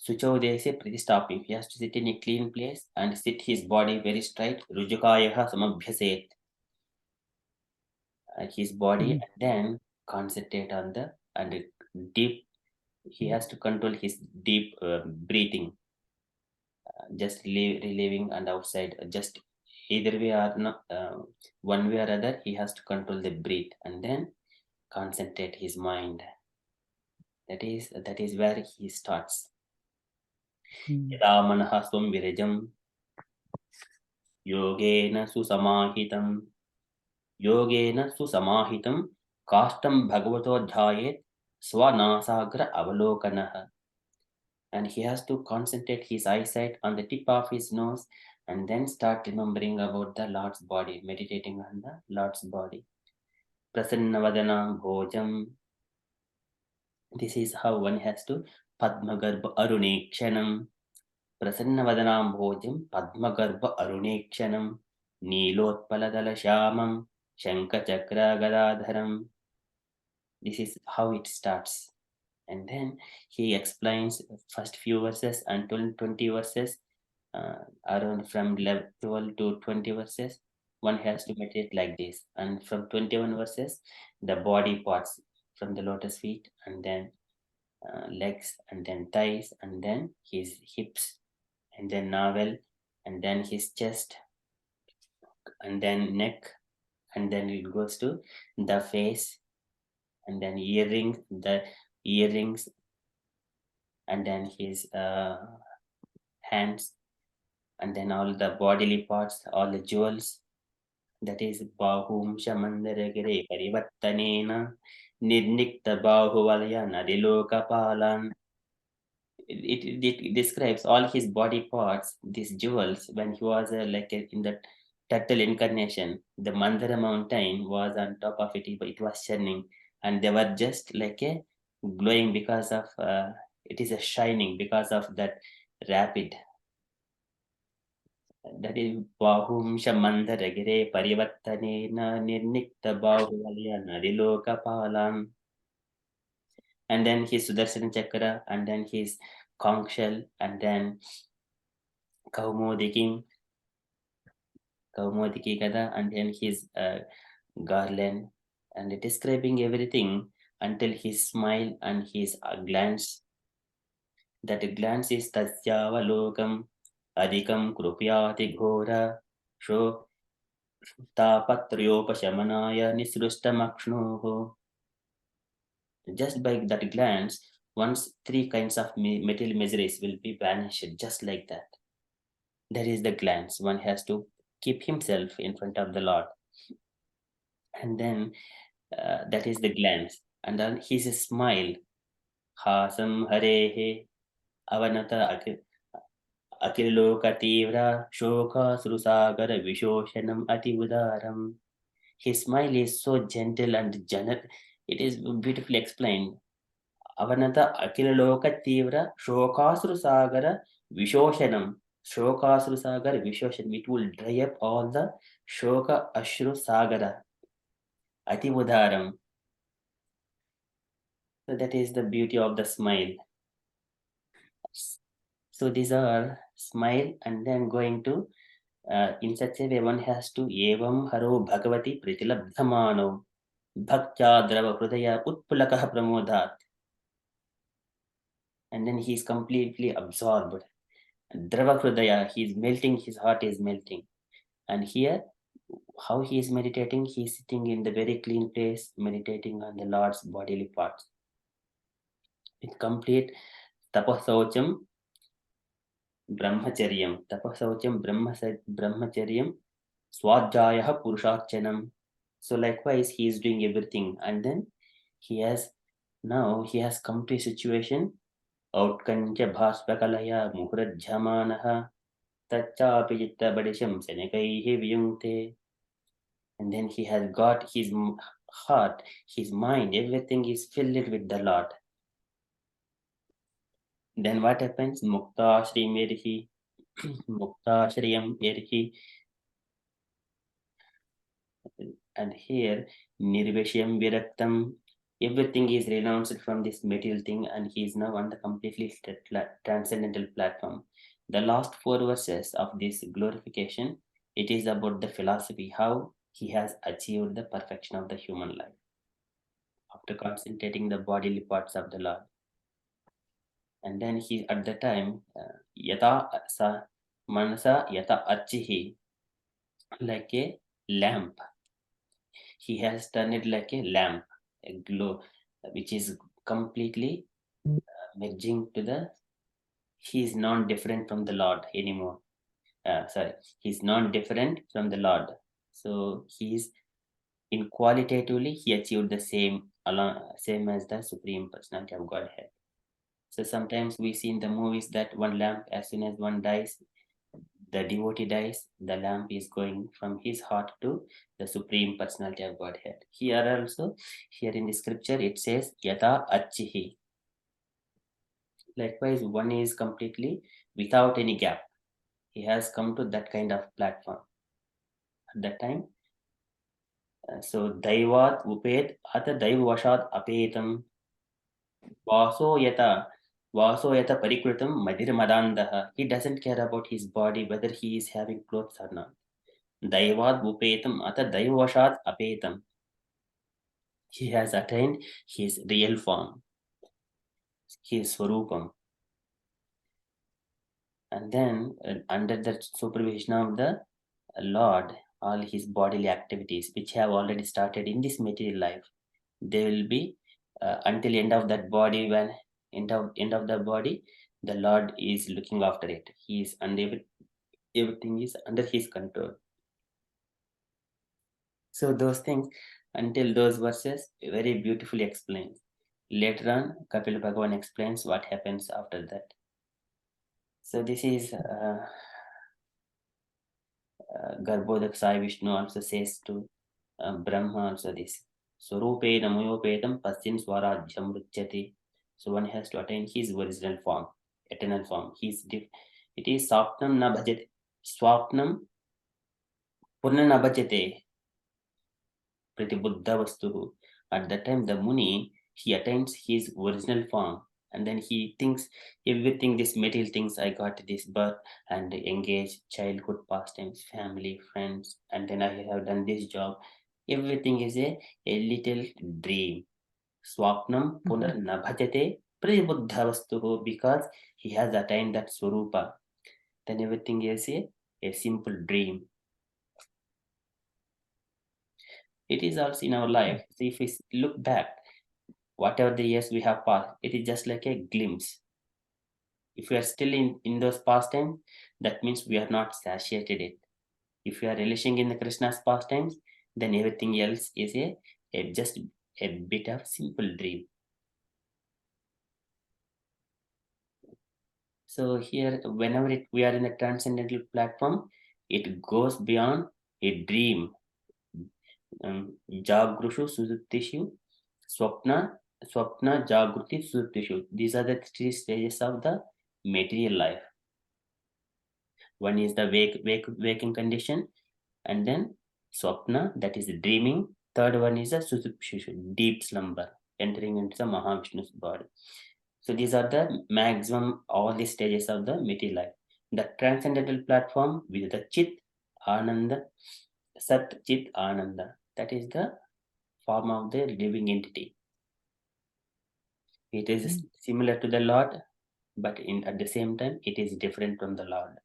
Suchodesya pratistapyam. He has to sit in a clean place and sit his body very straight. Rujakayaha samabhyaset. His body, and then concentrate on the, and deep, he has to control his deep breathing, just relieving and outside, just either way or not, one way or other, he has to control the breath and then concentrate his mind. That is where he starts. Yada manah swam virajam yogena susamahitam kastam bhagavato dhyayet swanasagra avalokanah. And he has to concentrate his eyesight on the tip of his nose and then start remembering about the Lord's body, meditating on the Lord's body. Prasannavadanam bhojam. This is how one has to padmagarbha arunekshanam. Prasannavadanam bhojam padmagarbha arunekshanam nilotpaladala shyamam shankachakra gadadharam. This is how it starts. And then he explains first few verses until 20 verses, around from 12 to 20 verses, one has to meditate like this. And from 21 verses, the body parts, from the lotus feet, and then legs, and then thighs, and then his hips, and then navel, and then his chest, and then neck, and then it goes to the face, and then the earrings, and then his hands, and then all the bodily parts, all the jewels. That is bahum shamandaragire parivattanena nirnikta bahuvalaya nadilokapalan. It describes all his body parts, these jewels. When he was in the turtle incarnation, the Mandara mountain was on top of it. It was shining, and they were just like a glowing because of it is a shining because of that rapid. That is bahum shamandaragire parivattanena nirnikta bahuvalaya nadilokapalan. And then his Sudarshan Chakra, and then his conch shell, and then Kaumodiki Kada, and then his garland, and describing everything until his smile and his glance. That glance is Tasyavalokam Adikam Krupyati Ghora Sho Tapatriyopashamanaya Nisrustamakshnoho. Just by that glance, once 3 kinds of material miseries will be banished, just like that. That is the glance. One has to keep himself in front of the Lord. And then that is the glance. And then his smile. Hasam harehe avanata akilloka tivra shoka surusagara vishoshanam ati udaram. His smile is so gentle and generous. It is beautifully explained. Avanata akilloka tivra shokasru sagara vishoshanam. Shokasru sagara vishoshanam. It will dry up all the shoka ashru sagara. Ati udaram. So that is the beauty of the smile. So these are smile, and then going to in such a way one has to evam haro bhagavati pritilabdhamano. Bhaktya Drava Hridaya Utpulakaha Pramodat. And then he is completely absorbed. Drava Hridaya, he is melting, his heart is melting. And here, how he is meditating, he is sitting in the very clean place, meditating on the Lord's bodily parts. With complete tapasaucham brahmacharyam, brahmacharyam, swadhyayah purusharchanam. So likewise, he is doing everything, and then he has come to a situation. Outkancha bhaspakalaya muhurajhamanaha tachapi jitta badisham senekaihi viyungte. And then he has got his heart, his mind, everything is filled with the Lord. Then what happens? Mukta Shri Merhi, Mukta Shriyam Merhi. And here, Nirveshyam Viraktam, everything is renounced from this material thing, and he is now on the completely transcendental platform. The last 4 verses of this glorification, it is about the philosophy, how he has achieved the perfection of the human life after concentrating the bodily parts of the Lord. And then he, at the time, Yata Sa Manasa Yata Archihi, like a lamp. He has turned it like a lamp, a glow, which is completely merging to the. He is not different from the Lord anymore. He's not different from the Lord. So he's in qualitatively he achieved the same as the Supreme Personality of Godhead. So sometimes we see in the movies that one lamp, as soon as one dies, the devotee dies, the lamp is going from his heart to the Supreme Personality of Godhead. Here also, here in the scripture, it says, Yata Achihi. Likewise, one is completely without any gap. He has come to that kind of platform. At that time, so Daivat Upet Ata Daivashat Apetam Vaso Yata Parikritam Madir Madandaha. He doesn't care about his body, whether he is having clothes or not. Daivat Upetam Ata Daivashat Apetam. He has attained his real form, his Swarupam. And then, under the supervision of the Lord, all his bodily activities, which have already started in this material life, they will be until end of that body. When end of the body, the Lord is looking after it. He is under everything is under his control. So those things, until those verses, very beautifully explained. Later on, Kapil Bhagavan explains what happens after that. So this is Garbhodak Sai Vishnu also says to Brahma also this. Swarupe Namoyopetam Pastin Swarajyam Ruchyati. So one has to attain his original form, eternal form. It is Swapnam na bhajate. Swapnam Purna na bhajate. Pratibuddha Vastuhu. At that time, the Muni, he attains his original form, and then he thinks everything, these material things, I got this birth and engage, childhood pastimes, family, friends, and then I have done this job. Everything is a little dream. Swapnam punar nabhajate pratibuddha vastuhu, because he has attained that swarupa. Then everything is a simple dream. It is also in our life. So if we look back, whatever the years we have passed, it is just like a glimpse. If we are still in those pastimes, that means we are not satiated it. If we are relishing in the Krishna's pastimes, then everything else is just a bit of simple dream. So here, whenever we are in a transcendental platform, it goes beyond a dream. Jagrushu Suzuptishu, Swapna, Jagruti, Suzuptishu. These are the 3 stages of the material life. One is the waking condition, and then Swapna, that is dreaming. Third one is the Suzuptishu, deep slumber, entering into the Mahavishnu's body. So these are the maximum, all the stages of the material life. The transcendental platform with the Chit Ananda, Sat Chit Ananda, that is the form of the living entity. It is similar to the Lord, but at the same time, it is different from the Lord.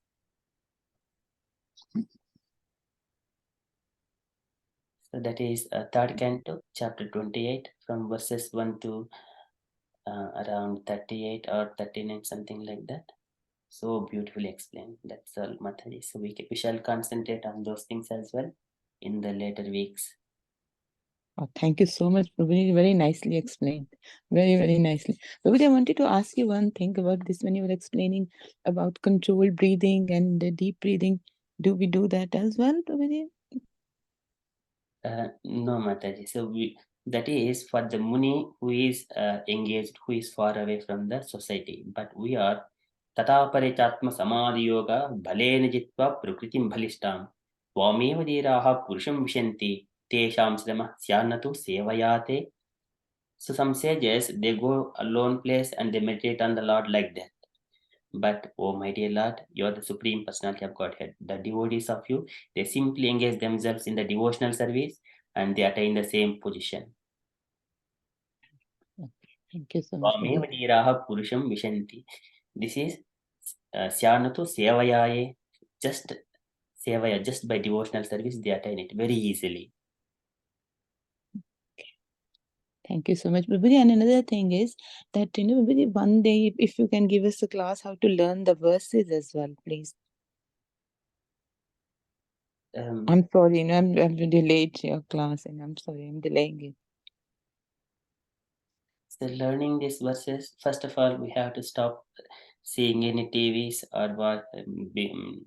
So that is 3rd canto, chapter 28, from verses 1 to around 38 or 39, something like that. So beautifully explained. That's all, Mataji. So we shall concentrate on those things as well in the later weeks. Oh, thank you so much, Prabhuji. Very nicely explained. Very, very nicely. Prabhuji, I wanted to ask you one thing about this when you were explaining about controlled breathing and the deep breathing. Do we do that as well, Prabhuji? No, Mataji. So that is for the Muni who is engaged, who is far away from the society. But we are Tataparitatma Samadhi Yoga Bhalena Jitva Prakritim Bhalishtam Swameva Diraha Purusham Vishanti Tesham Srama Syanatu Sevayate. So some sages, they go alone place and they meditate on the Lord like that. But, oh my dear Lord, you are the Supreme Personality of Godhead. The devotees of you, they simply engage themselves in the devotional service and they attain the same position. Thank you so much. Purusham Vishanti. This is Syanatu Sevayaye. Just Sevaya, just by devotional service, they attain it very easily. Thank you so much, Prabhuji. And another thing is that, Prabhuji, one day, if you can give us a class how to learn the verses as well, please. I'm sorry, I'm delayed your class and I'm sorry, I'm delaying it. So learning these verses, first of all, we have to stop seeing any TVs or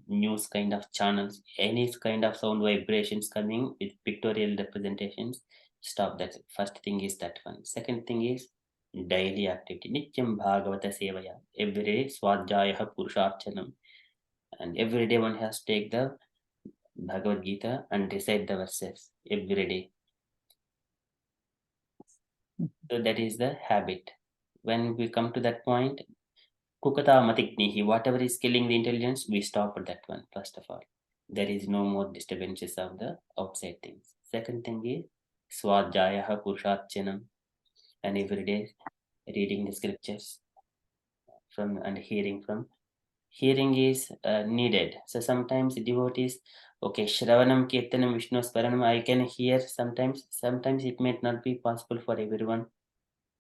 news kind of channels, any kind of sound vibrations coming with pictorial representations. Stop that. First thing is that one. Second thing is daily activity. Nityam Bhagavata Sevaya. Every day, Swadhyaya Purusharchanam. And every day one has to take the Bhagavad Gita and recite the verses every day. So that is the habit. When we come to that point, Kukata Matiknihi, whatever is killing the intelligence, we stop at that one, first of all. There is no more disturbances of the outside things. Second thing is Swadhyaya Purusharchanam, and every day reading the scriptures from and hearing from. Hearing is needed. So sometimes devotees, okay, Shravanam, Kirtanam, Vishnu Sparanam, I can hear sometimes. Sometimes it may not be possible for everyone,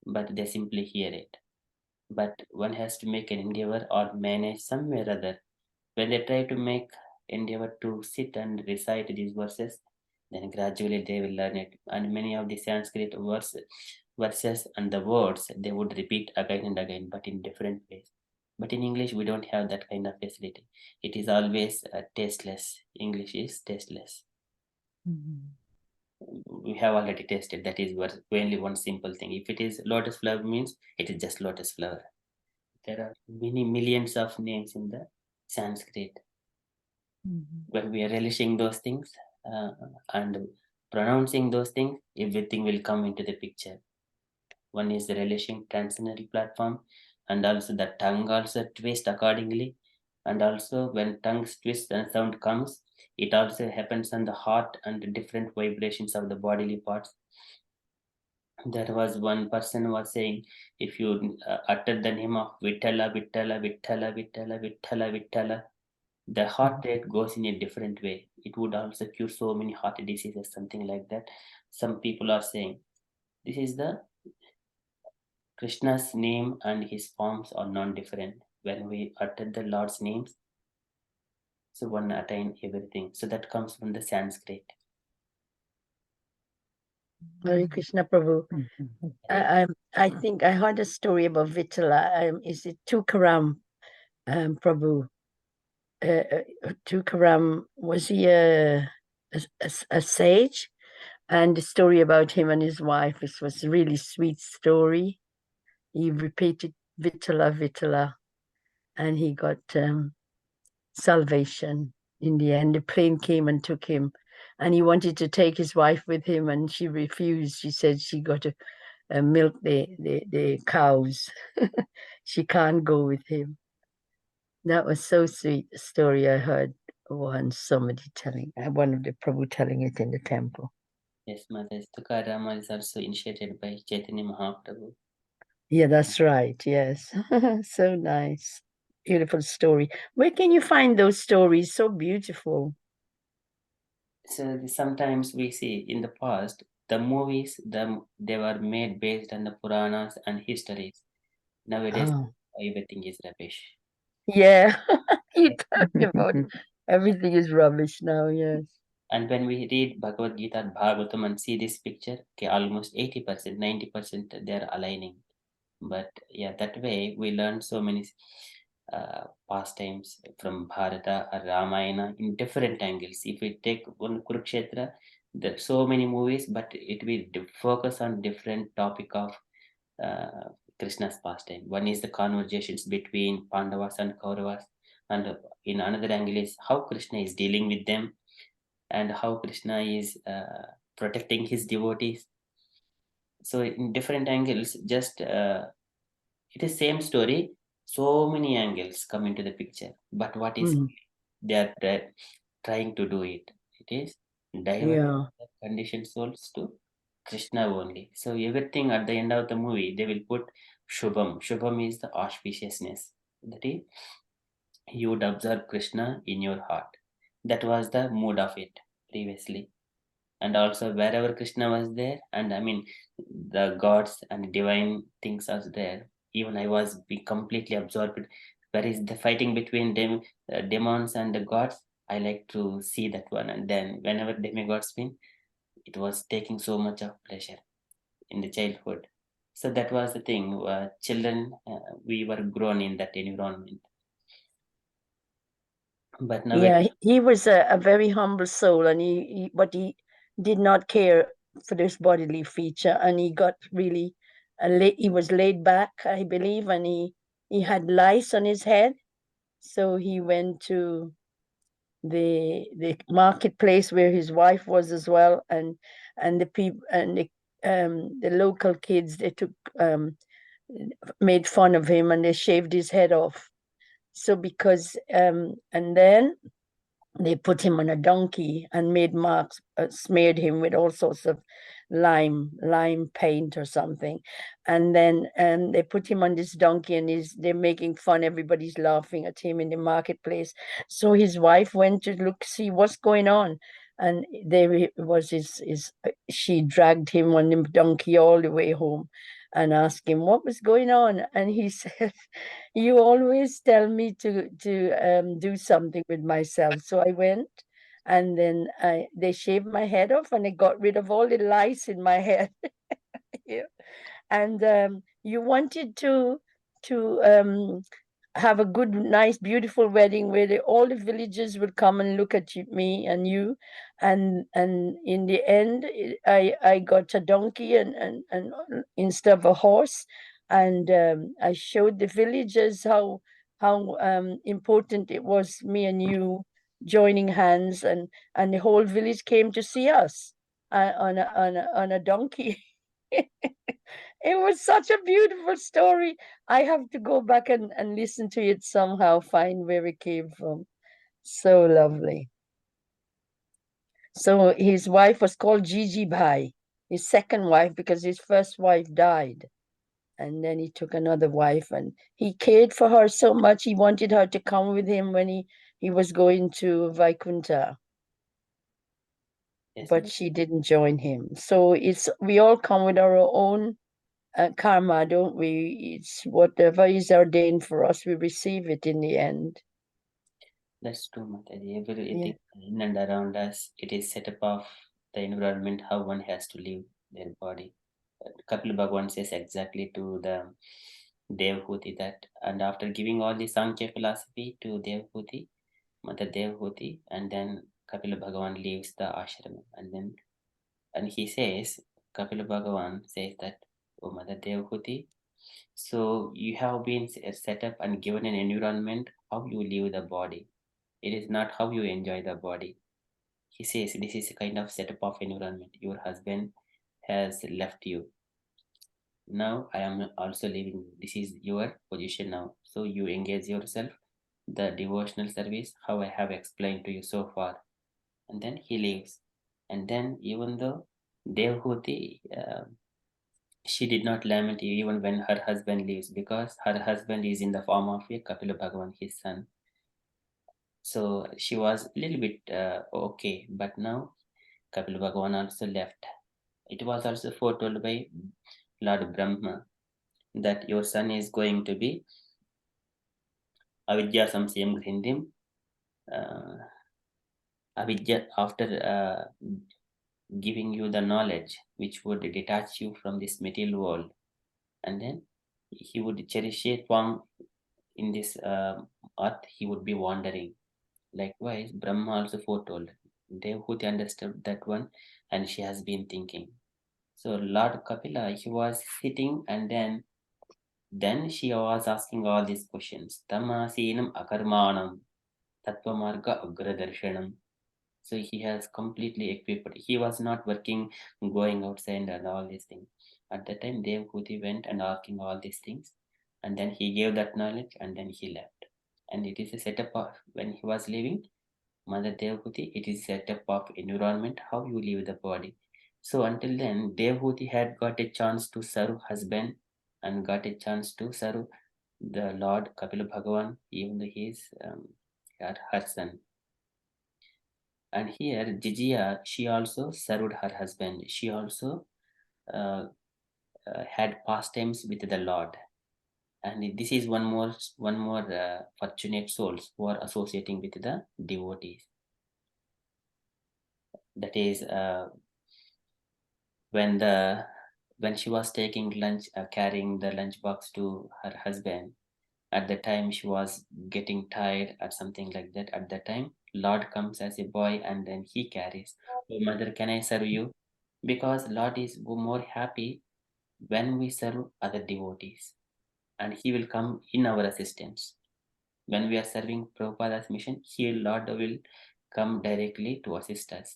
but they simply hear it. But one has to make an endeavor or manage somewhere or other. When they try to make endeavor to sit and recite these verses, then gradually they will learn it. And many of the Sanskrit verses and the words, they would repeat again and again, but in different ways. But in English, we don't have that kind of facility. It is always tasteless. English is tasteless. We have already tasted. That is only one simple thing. If it is lotus flower, means it is just lotus flower. There are many millions of names in the Sanskrit. When we are relishing those things and pronouncing those things, everything will come into the picture. One is the relishing transcendental platform, and also the tongue also twists accordingly. And also when tongue twists and sound comes, it also happens on the heart and the different vibrations of the bodily parts. There was one person was saying, if you utter the name of Vittala, Vittala, Vittala, Vittala, Vittala, Vittala, the heart rate goes in a different way. It would also cure so many heart diseases, something like that. Some people are saying this is the Krishna's name and his forms are non-different. When we utter the Lord's names, so one attain everything. So that comes from the Sanskrit. Hare Krishna Prabhu. I think I heard a story about Vittala. Is it Tukaram Prabhu? Tukaram, was he a sage? And the story about him and his wife, it was a really sweet story. He repeated Vittala, Vittala, and he got salvation in the end. The plane came and took him, and he wanted to take his wife with him, and she refused. She said she got to milk the cows. She can't go with him. That was so sweet, a story I heard once, somebody telling, one of the Prabhu telling it in the temple. Yes, Mataji. Tukarama is also initiated by Chaitanya Mahaprabhu. Yeah, that's right. Yes. So nice. Beautiful story. Where can you find those stories? So beautiful. So sometimes we see in the past the movies they were made based on the Puranas and histories. Nowadays Oh, everything is rubbish. yeah. You talked about everything is rubbish now. Yes. And when we read Bhagavad Gita, Bhagavatam and see this picture, okay, almost 80%, 90% they are aligning. But yeah, that way we learn so many pastimes from Bharata or Ramayana in different angles. If we take one Kurukshetra, there are so many movies, but it will focus on different topic of uh, Krishna's pastime. One is the conversations between Pandavas and Kauravas, and in another angle is how Krishna is dealing with them and how Krishna is protecting his devotees. So in different angles, just it is same story, so many angles come into the picture. But what is Mm, they are trying to do it? It is divert yeah. the conditioned souls to Krishna only. So everything at the end of the movie, they will put Shubham. Shubham is the auspiciousness. That is, you would observe Krishna in your heart. That was the mood of it previously. And also wherever Krishna was there, and I mean the gods and divine things are there. Even I was be completely absorbed. Where is the fighting between them, demons and the gods? I like to see that one, and then whenever demigods win, it was taking so much of pleasure in the childhood. So that was the thing. Children, we were grown in that environment, but now Yeah. He was a very humble soul, and but he did not care for this bodily feature, and he got really, he was laid back, I believe, and he had lice on his head, so he went to the marketplace where his wife was as well, and the people and the local kids, they took made fun of him and they shaved his head off. So because and then they put him on a donkey and made marks, smeared him with all sorts of lime paint or something, and then they put him on this donkey, and they're making fun. Everybody's laughing at him in the marketplace. So his wife went to see what's going on, and there was his she dragged him on the donkey all the way home and asked him what was going on, and he said, you always tell me to do something with myself. So I went, and then they shaved my head off, and they got rid of all the lice in my head. Yeah. And you wanted to have a good, nice, beautiful wedding where all the villagers would come and look at me and you, and in the end, I got a donkey and instead of a horse, and I showed the villagers how important it was, me and you joining hands, and the whole village came to see us on a donkey. It was such a beautiful story. I have to go back and listen to it somehow, find where it came from. So lovely. So his wife was called Gigi Bhai, his second wife, because his first wife died. And then he took another wife, and he cared for her so much. He wanted her to come with him when he was going to Vaikunta, yes, but she didn't join him. So we all come with our own karma, don't we? It's whatever is ordained for us, we receive it in the end. that's true, Mataji. Everything in and around us, it is set up of the environment, how one has to live their body. Kapil Bhagwan says exactly to the Devhuti that, and after giving all the Sankhya philosophy to Devhuti, Mother Devhuti, and then Kapil Bhagavan leaves the ashram, and he says, Kapil Bhagavan says that, oh Mother Devhuti, so you have been set up and given an environment how you live the body. It is not how you enjoy the body. He says this is a kind of setup of environment. Your husband has left you. Now I am also leaving. This is your position now. So you engage yourself, the devotional service, how I have explained to you so far. And then he leaves. And then even though Devhuti, she did not lament even when her husband leaves, because her husband is in the form of a Kapila Bhagavan, his son. So she was a little bit okay, but now Kapila Bhagavan also left. It was also foretold by Lord Brahma that your son is going to be Avidya Samsayam Grindim. Avidya, after giving you the knowledge which would detach you from this material world, and then he would cherish a form in this earth, he would be wandering. Likewise, Brahma also foretold. Devhuti understood that one, and she has been thinking. So Lord Kapila, he was sitting, and then she was asking all these questions. Tamasinam akarmanam tattvamarga agradarshanam. So he has completely equipped. He was not working, going outside and all these things. At that time, Devhuti went and asking all these things, and then he gave that knowledge, and then he left. And it is a setup of when he was leaving, Mother Devhuti, it is setup of environment, how you leave the body. So until then, Devhuti had got a chance to serve husband and got a chance to serve the Lord Kapila Bhagavan, even though he is her son. And here, Jijia, she also served her husband. She also had pastimes with the Lord. And this is one more fortunate souls who are associating with the devotees. That is when she was taking lunch, carrying the lunch box to her husband. At the time she was getting tired or something like that. At the time, Lord comes as a boy and then he carries. Oh, mother, can I serve you? Because Lord is more happy when we serve other devotees, and he will come in our assistance. When we are serving Prabhupada's mission, Lord will come directly to assist us,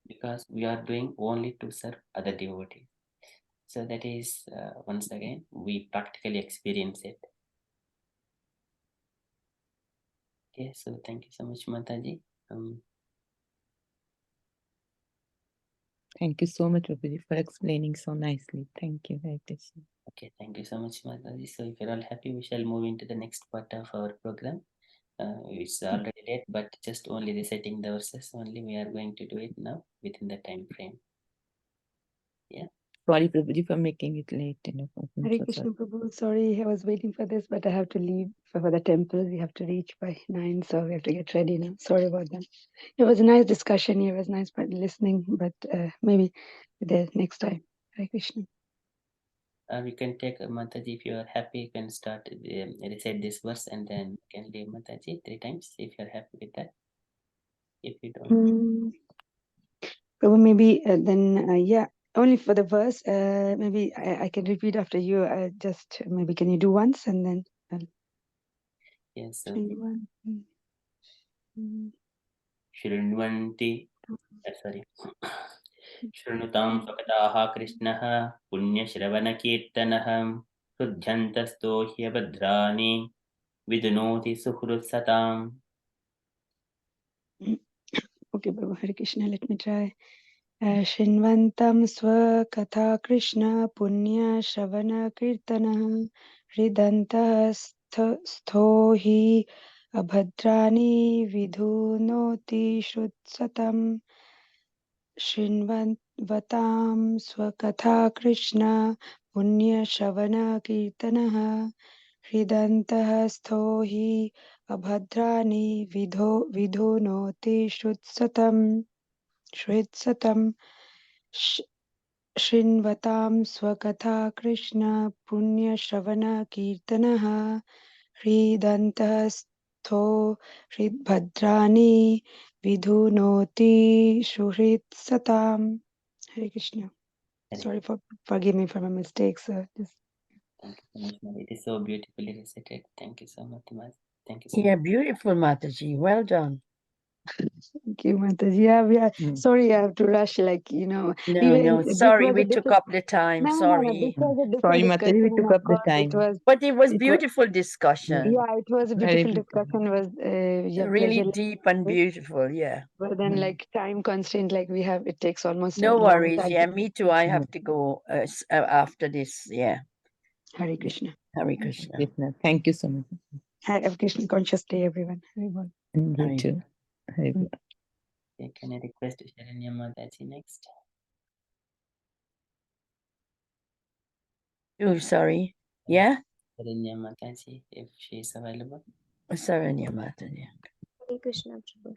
because we are doing only to serve other devotees. So that is once again we practically experience it. Okay, so thank you so much, Mataji. Thank you so much, Prabhuji, for explaining so nicely. Thank you, Hare Krishna. Okay, thank you so much, Mataji. So if you're all happy, we shall move into the next part of our program. It's already late, but just only reciting the verses only. We are going to do it now within the time frame. Yeah. Sorry, Prabhuji, for making it late. I'm Hare so Krishna sorry. Prabhu, sorry, I was waiting for this, but I have to leave for the temple. We have to reach by 9, so we have to get ready now. Sorry about that. It was a nice discussion. It was nice listening, but maybe the next time. Hare Krishna. We can take Mataji, if you are happy, you can start recite this verse and then you can leave Mataji 3 times if you're happy with that. If you don't. Prabhu, maybe then, yeah, only for the verse. Maybe I can repeat after you. Just maybe can you do once and then I'll Yes, sir. change one. Shrinvanti, sorry. Shrinutam Svakataha Krishnaha Punyashravanakirtanah Sudhyantasto Hyabhadrani Vidunoti Suhrutsatam. Okay, Prabhu, Hare Krishna, let me try. Shinvantam Swakatha Krishna Punya Shravana Kirtana Hridantah Sthohi Abhadrani Vidhunoti Shrutsatam Shinvatam Swakatha Krishna Punya Shravana Kirtana Hridantah Sthohi Abhadrani Vidhunoti Shrutsatam Shrinvatam Swakatha Krishna Punya Shravana Kirtanaha Hridantastho Hridbhadrani Vidhunoti Shuhrit Satam. Hare Krishna. Sorry for forgive me for my mistakes. Thank you so much, Mother. It is so beautifully recited. Thank you so much, Mother. Thank you so Yeah, much. beautiful, Mataji. Well done. Thank you, Mataji. Yeah. Sorry, I have to rush. Like, you know, Sorry, we took up the time. No, sorry. this was a different Sorry, discussion. Mataji, we And took of up the course, time. But it was it beautiful discussion. Yeah, it was a Very beautiful beautiful. discussion. Was Really pleasure. deep and beautiful. Yeah. But then, like, time constraint, like we have, it takes almost No a long worries. time. Yeah, me too. I have to go after this. Yeah. Hare Krishna. Hare Krishna. Krishna. Thank you so much. Hare Krishna conscious day, everyone. Everyone. And you Hare too. Hare Krishna. Okay, can I request Sharanya Mataji next? Oh, sorry. Yeah? Sharanya Mataji, if she is available. Saranya Mataji. Hare Krishna Prabhu.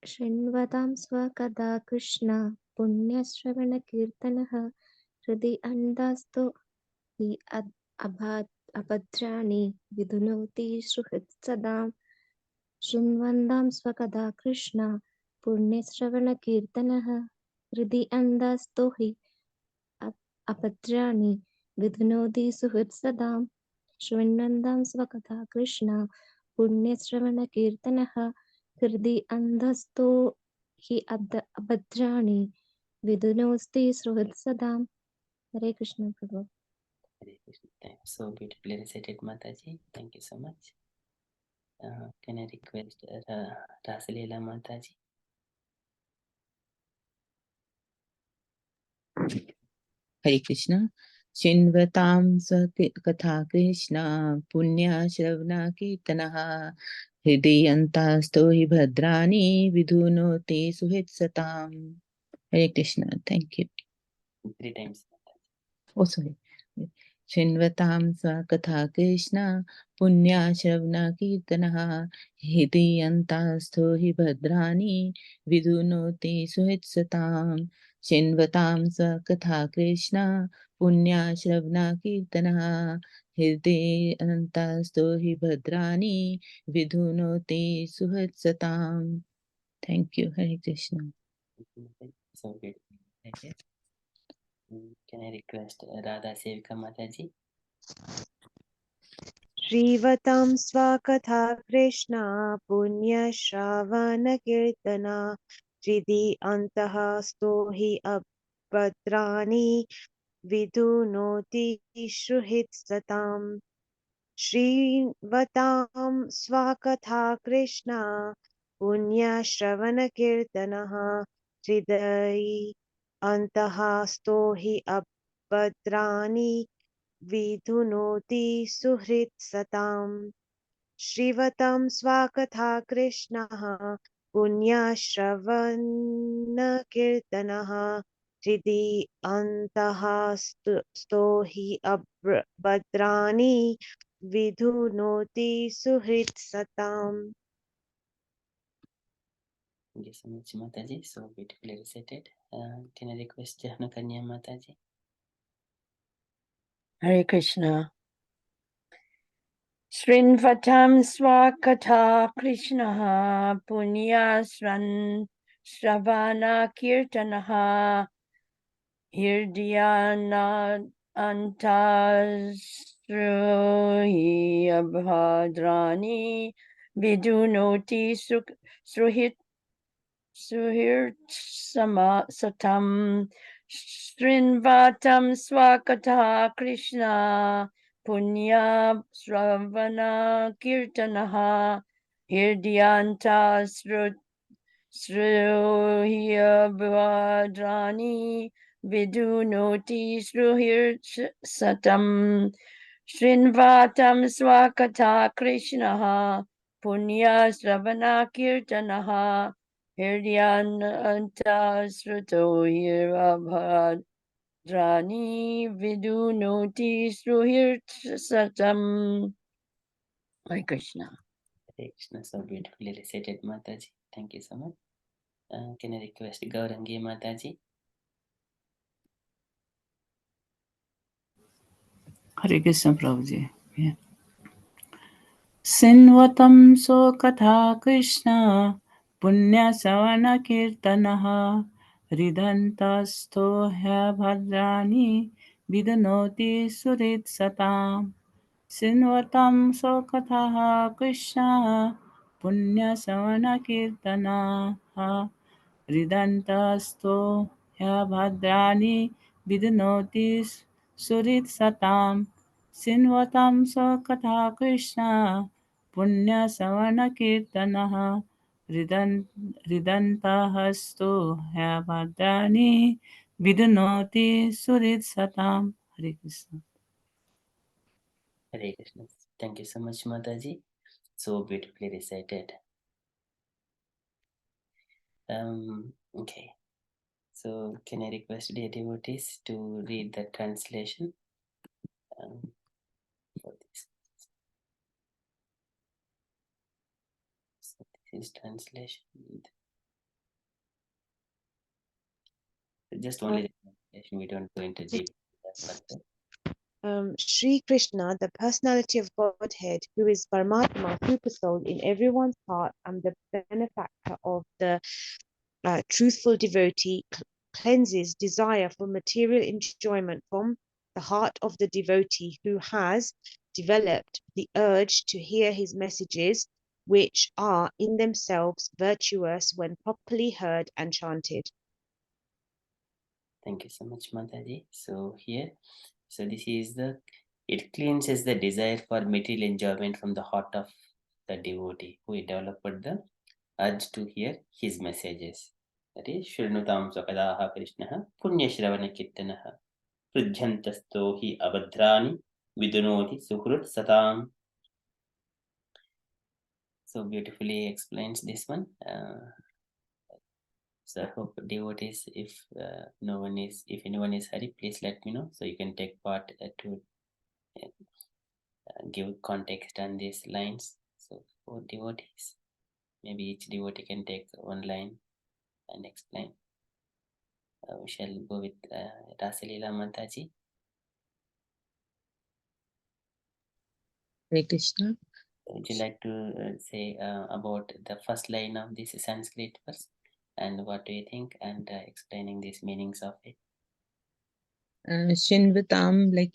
शृण्वतां स्वकदा Krishna पुण्यश्रवणकीर्तनः हृदि अन्दास्तो हि अभद्राणि विधुनोति सुहृत्सदां शृण्वन्तां स्वकदा कृष्ण पुण्यश्रवणकीर्तनः हृदि अन्दास्तो हि अभद्राणि विधुनोति सुहृत्सदां शृण्वन्तां स्वकथा कृष्ण पुण्यश्रवणकीर्तनः हृदि अन्धस्तो हि अभद्राणि विधुनोस्ति सुहृत्सदां हरे कृष्ण प्रभु. Hare Krishna. So beautifully recited, Mataji. Thank you so much. Can I request Rasalila Mataji? Hare Krishna. Shinvatam Katha Krishna Punya Shravana Kirtanaha Hridayantasto hi bhadrani vidhunoti suhit satam. Hare Krishna. Thank you. 3 times. Oh, sorry. Shinvatam Katha Krishna Punya Shravana Kirtanaha Hridayantasto hi bhadrani vidhunoti suhit satam. Shinvatam Katha Krishna Punya Shravana Kirtanaha Hriday Antasto hi Bhadrani Vidhunoti Suhat Satam. Thank you, Hare Krishna. So good. Okay. Can I request Radha Sevika Mataji? श्रीवतां स्वकथा Krishna पुण्यश्रावणकीर्तना हृदि अन्तः स्तो हि अभद्राणि विधुनोति सुहृत्सताम् श्रीवतां स्वकथा कृष्णा पुण्यश्रवणकीर्तनः हृदि अन्तः स्तो हि अभद्राणि विधुनोति सुहृत्सताम् श्रीवतां स्वकथा कृष्णः पुण्यश्रवणकीर्तनः हृदि अन्तः स्तो हि अभद्राणि विधुनोति सुहृत्सताम्. Thank you so much, Mataji. So beautifully recited. Can I request Jahnakanya Mataji? Hare Krishna. Srinvatam swakatha Krishnaha punyasran shravana kirtanaha hirdiyana antasruhi abhadrani vidunoti suhit satam Srinvatam swakatha Krishna Punya Sravana Kirtanaha Hirdiyanta Sruhya Bhadrani Vidunoti Sruhir Satam Srinvatam Swakatha Krishnaha Punya Sravana Kirtanaha Hirdiyanta Srutohirabhadrani Vidunoti Sruhir Satam. Hare Krishna. Hare Krishna. So beautifully recited, Mataji. Thank you so much. Can I request Gaurangi Mataji? Hare Krishna Prabhuji. Yeah. Sinvatam so katha Krishna punya savana kirtanaha ridantasto hya bhadrani vidunoti surit satam Sinvatam sokataha Krishna punya savana kirtanaha ridantasto ya bhadrani vidnotis surit satam Sinvatam sokataha Krishna punya savana kirtanaha ridantahasto ya bhadrani vidnoti surit satam. Hare Krishna. Hare Krishna. Thank you so much, Mataji. So beautifully recited. Okay. So can I request the devotees to read the translation for this? So this is translation. Just only the translation. We don't go into deep further. Sri Krishna, the personality of Godhead, who is Paramatma, Super Soul in everyone's heart, and the benefactor of the truthful devotee, cleanses desire for material enjoyment from the heart of the devotee who has developed the urge to hear his messages, which are in themselves virtuous when properly heard and chanted. Thank you so much, Mataji. So here, so this is it cleanses the desire for material enjoyment from the heart of the devotee who developed the urge to hear his messages. That is, Shrinutam Sakadaha Krishnaha Punyashravana Kirtanaha Prujyantasto hi Abhadrani Vidunoti Suhrut Satam. So beautifully explains this one. So I hope devotees, if anyone is hurry, please let me know so you can take part to give context on these lines. So for devotees, maybe each devotee can take one line and explain. We shall go with Rasalila Mataji. Hare Krishna. Would you like to say about the first line of this Sanskrit verse and what do you think, and explaining these meanings of it? Shinvatam, like,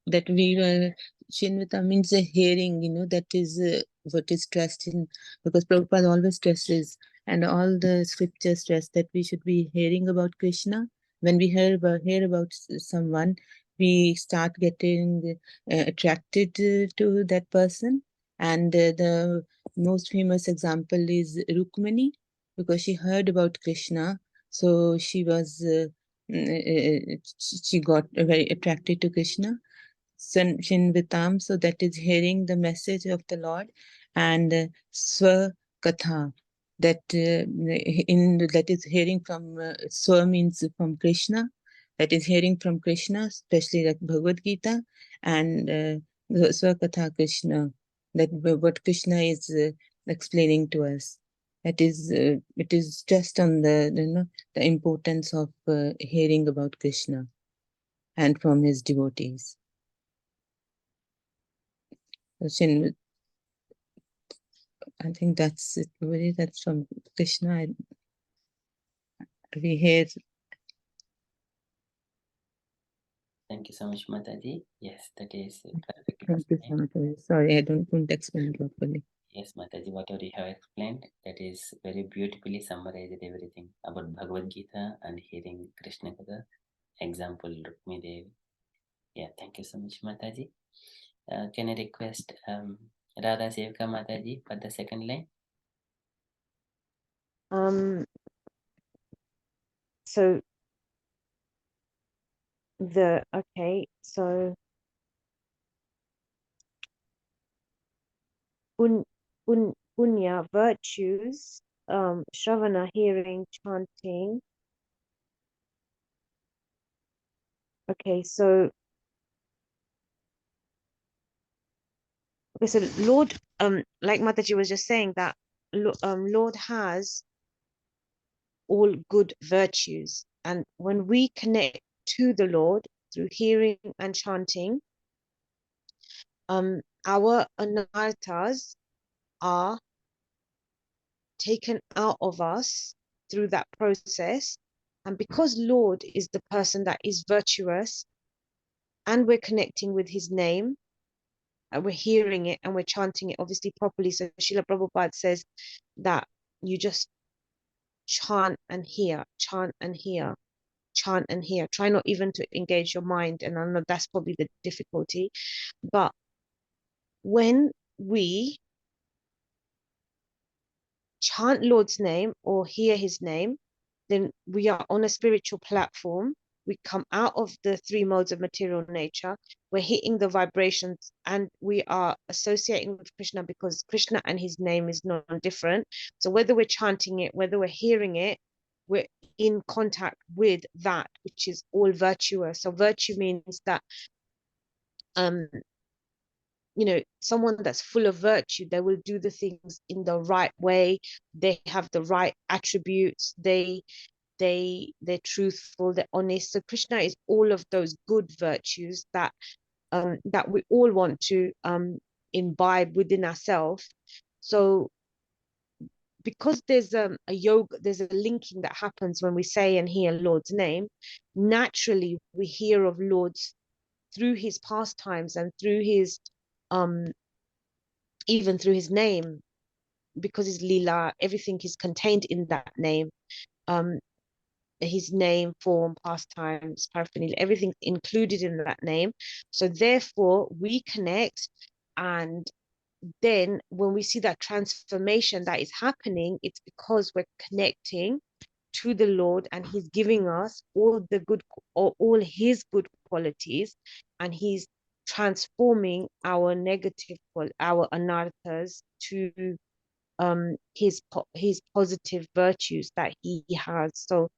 that we were, Shinvatam means a hearing, that is what is stressed in, because Prabhupada always stresses, and all the scriptures stress that we should be hearing about Krishna. When we hear about someone, we start getting attracted to that person. And the most famous example is Rukmani, because she heard about Krishna, so she was she got very attracted to Krishna. Shinvitam, so that is hearing the message of the Lord, and Swa Katha, that that is hearing from Swa means from Krishna, that is hearing from Krishna, especially like Bhagavad Gita, and Swa Katha Krishna, that what Krishna is explaining to us. That is, it is just on the importance of hearing about Krishna and from his devotees. I think that's it. Really, that's from Krishna. We hear. Thank you so much, Mataji. Yes, that is perfectly Thank you so much. Sorry, I couldn't explain properly. Yes, Mataji, whatever you have explained, that is very beautifully summarized everything about Bhagavad Gita and hearing Krishna Katha. Example, Rukmi Devi. Yeah, thank you so much, Mataji. Can I request Radha Sevka Mataji for the second line? So punya, virtues, Shravana, hearing, chanting. Okay, so Lord, like Mataji was just saying, that Lord has all good virtues, and when we connect to the Lord through hearing and chanting, our anarthas are taken out of us through that process. And because Lord is the person that is virtuous and we're connecting with his name, and we're hearing it and we're chanting it obviously properly. So Srila Prabhupada says that you just chant and hear, chant and hear, chant and hear. Try not even to engage your mind. And I know that's probably the difficulty. But when we chant Lord's name or hear his name, then we are on a spiritual platform. We come out of the three modes of material nature. We're hitting the vibrations and we are associating with Krishna because Krishna and his name is non-different. So whether we're chanting it, whether we're hearing it, we're in contact with that, which is all virtuous. So virtue means that, someone that's full of virtue, they will do the things in the right way. They have the right attributes. They're truthful, they're honest. So Krishna is all of those good virtues that that we all want to imbibe within ourselves. So because there's a yoga, there's a linking that happens when we say and hear Lord's name, naturally we hear of Lord's through his pastimes and through his even through his name, because his lila, everything is contained in that name. His name, form, pastimes, paraphernalia, everything's included in that name. So therefore we connect, and then when we see that transformation that is happening, it's because we're connecting to the Lord and he's giving us all the good, all his good qualities, and he's transforming our negative, our anarthas to his positive virtues that he has. So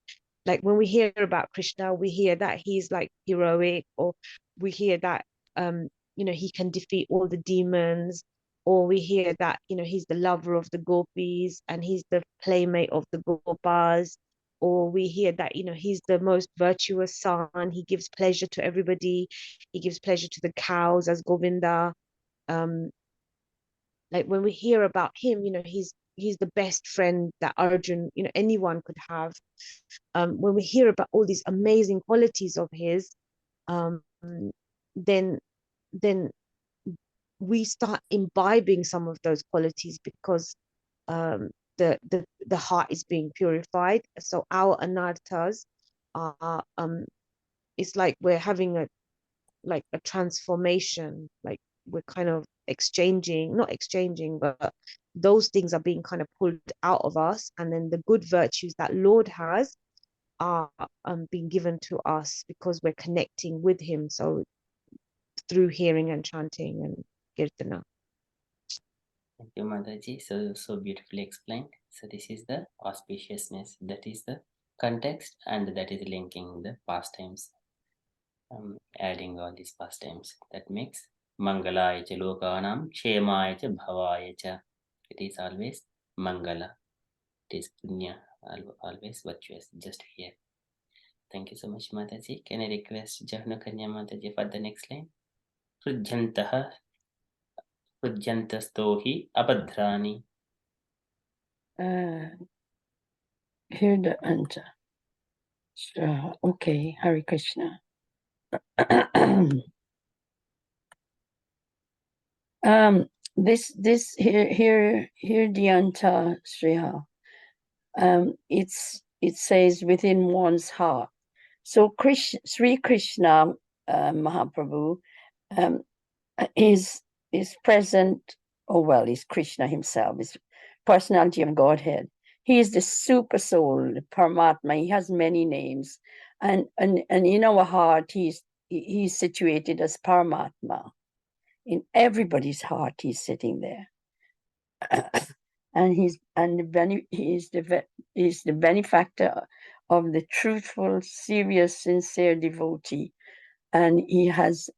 like when we hear about Krishna, we hear that he's like heroic, or we hear that he can defeat all the demons, or we hear that he's the lover of the gopis and he's the playmate of the gopas, or we hear that he's the most virtuous son, he gives pleasure to everybody, he gives pleasure to the cows as Govinda. Like when we hear about him, he's the best friend that Arjun, anyone could have. When we hear about all these amazing qualities of his, then we start imbibing some of those qualities because the heart is being purified. So our anarthas are it's like we're having a transformation, like we're kind of not exchanging, but those things are being kind of pulled out of us, and then the good virtues that Lord has are being given to us because we're connecting with him. So through hearing and chanting and kirtana. Thank you, Mataji. So beautifully explained. So this is the auspiciousness, that is the context, and that is linking the pastimes, adding all these pastimes. That makes Mangalaya cha Lokanam, Kshemaya cha Bhavaya cha. It is always Mangala. It is Punya, always virtuous, just here. Thank you so much, Mataji. Can I request Jahna Kanya Mataji for the next line? Prujyantaha Prujyantastohi Abhadrani. Hear the answer. Okay, Hare Krishna. This here the answer, Sriha. It says within one's heart. So Sri Krishna Mahaprabhu is present, he's Krishna himself, is personality of Godhead. He is the super soul, the Paramatma. He has many names, and in our heart, he's situated as Paramatma. In everybody's heart, he's sitting there, and he's the benefactor of the truthful, serious, sincere devotee, and he has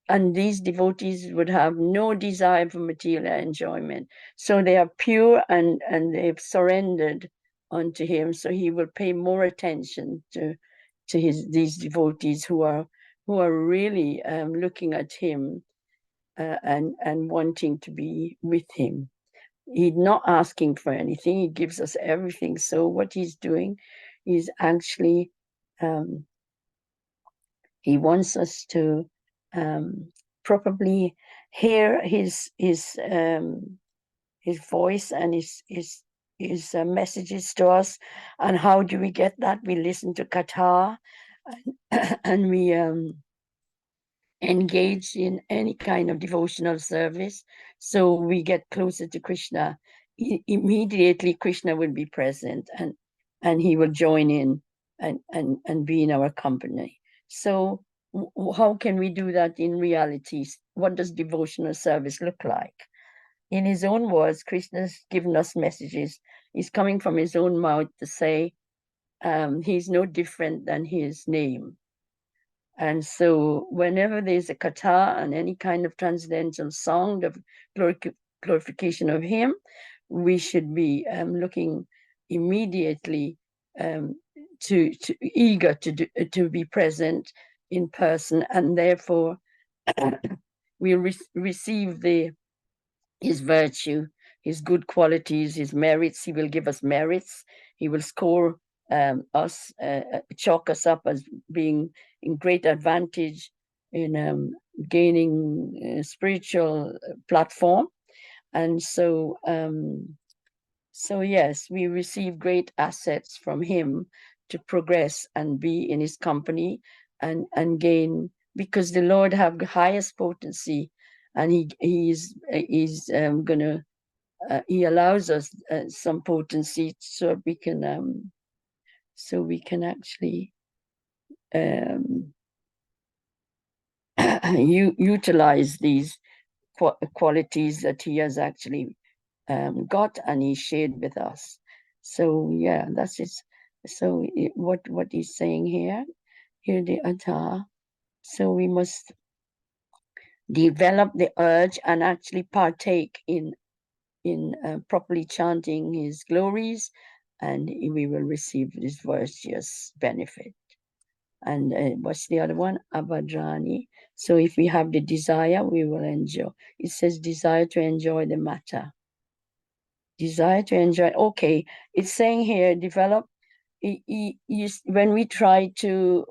and these devotees would have no desire for material enjoyment. So they are pure and they've surrendered unto him. So he will pay more attention to these devotees who are really looking at him and wanting to be with him. He's not asking for anything. He gives us everything. So what he's doing is actually he wants us to probably hear his voice and his messages to us. And how do we get that? We listen to Katha, and we engage in any kind of devotional service, so we get closer to Krishna. Immediately Krishna will be present, and he will join in and be in our company. So how can we do that in reality? What does devotional service look like? In his own words, Krishna's given us messages. He's coming from his own mouth to say he's no different than his name. And so whenever there's a katha and any kind of transcendental song of glorification of him, we should be looking immediately eager to be present in person, and therefore we receive his virtue, his good qualities, his merits. He will give us merits. He will score us, chalk us up as being in great advantage in gaining a spiritual platform. And so, so yes, we receive great assets from him to progress and be in his company and gain, because the Lord have the highest potency, and he's gonna he allows us some potency so we can actually utilize these qualities that he has actually got and he shared with us. So yeah, that's it. So what he's saying here the Atha. So we must develop the urge and actually partake in properly chanting his glories, and we will receive this virtuous benefit. And what's the other one? Abhadrani. So if we have the desire, we will enjoy. It says desire to enjoy the matter. Desire to enjoy. Okay, it's saying here, develop. When we try to,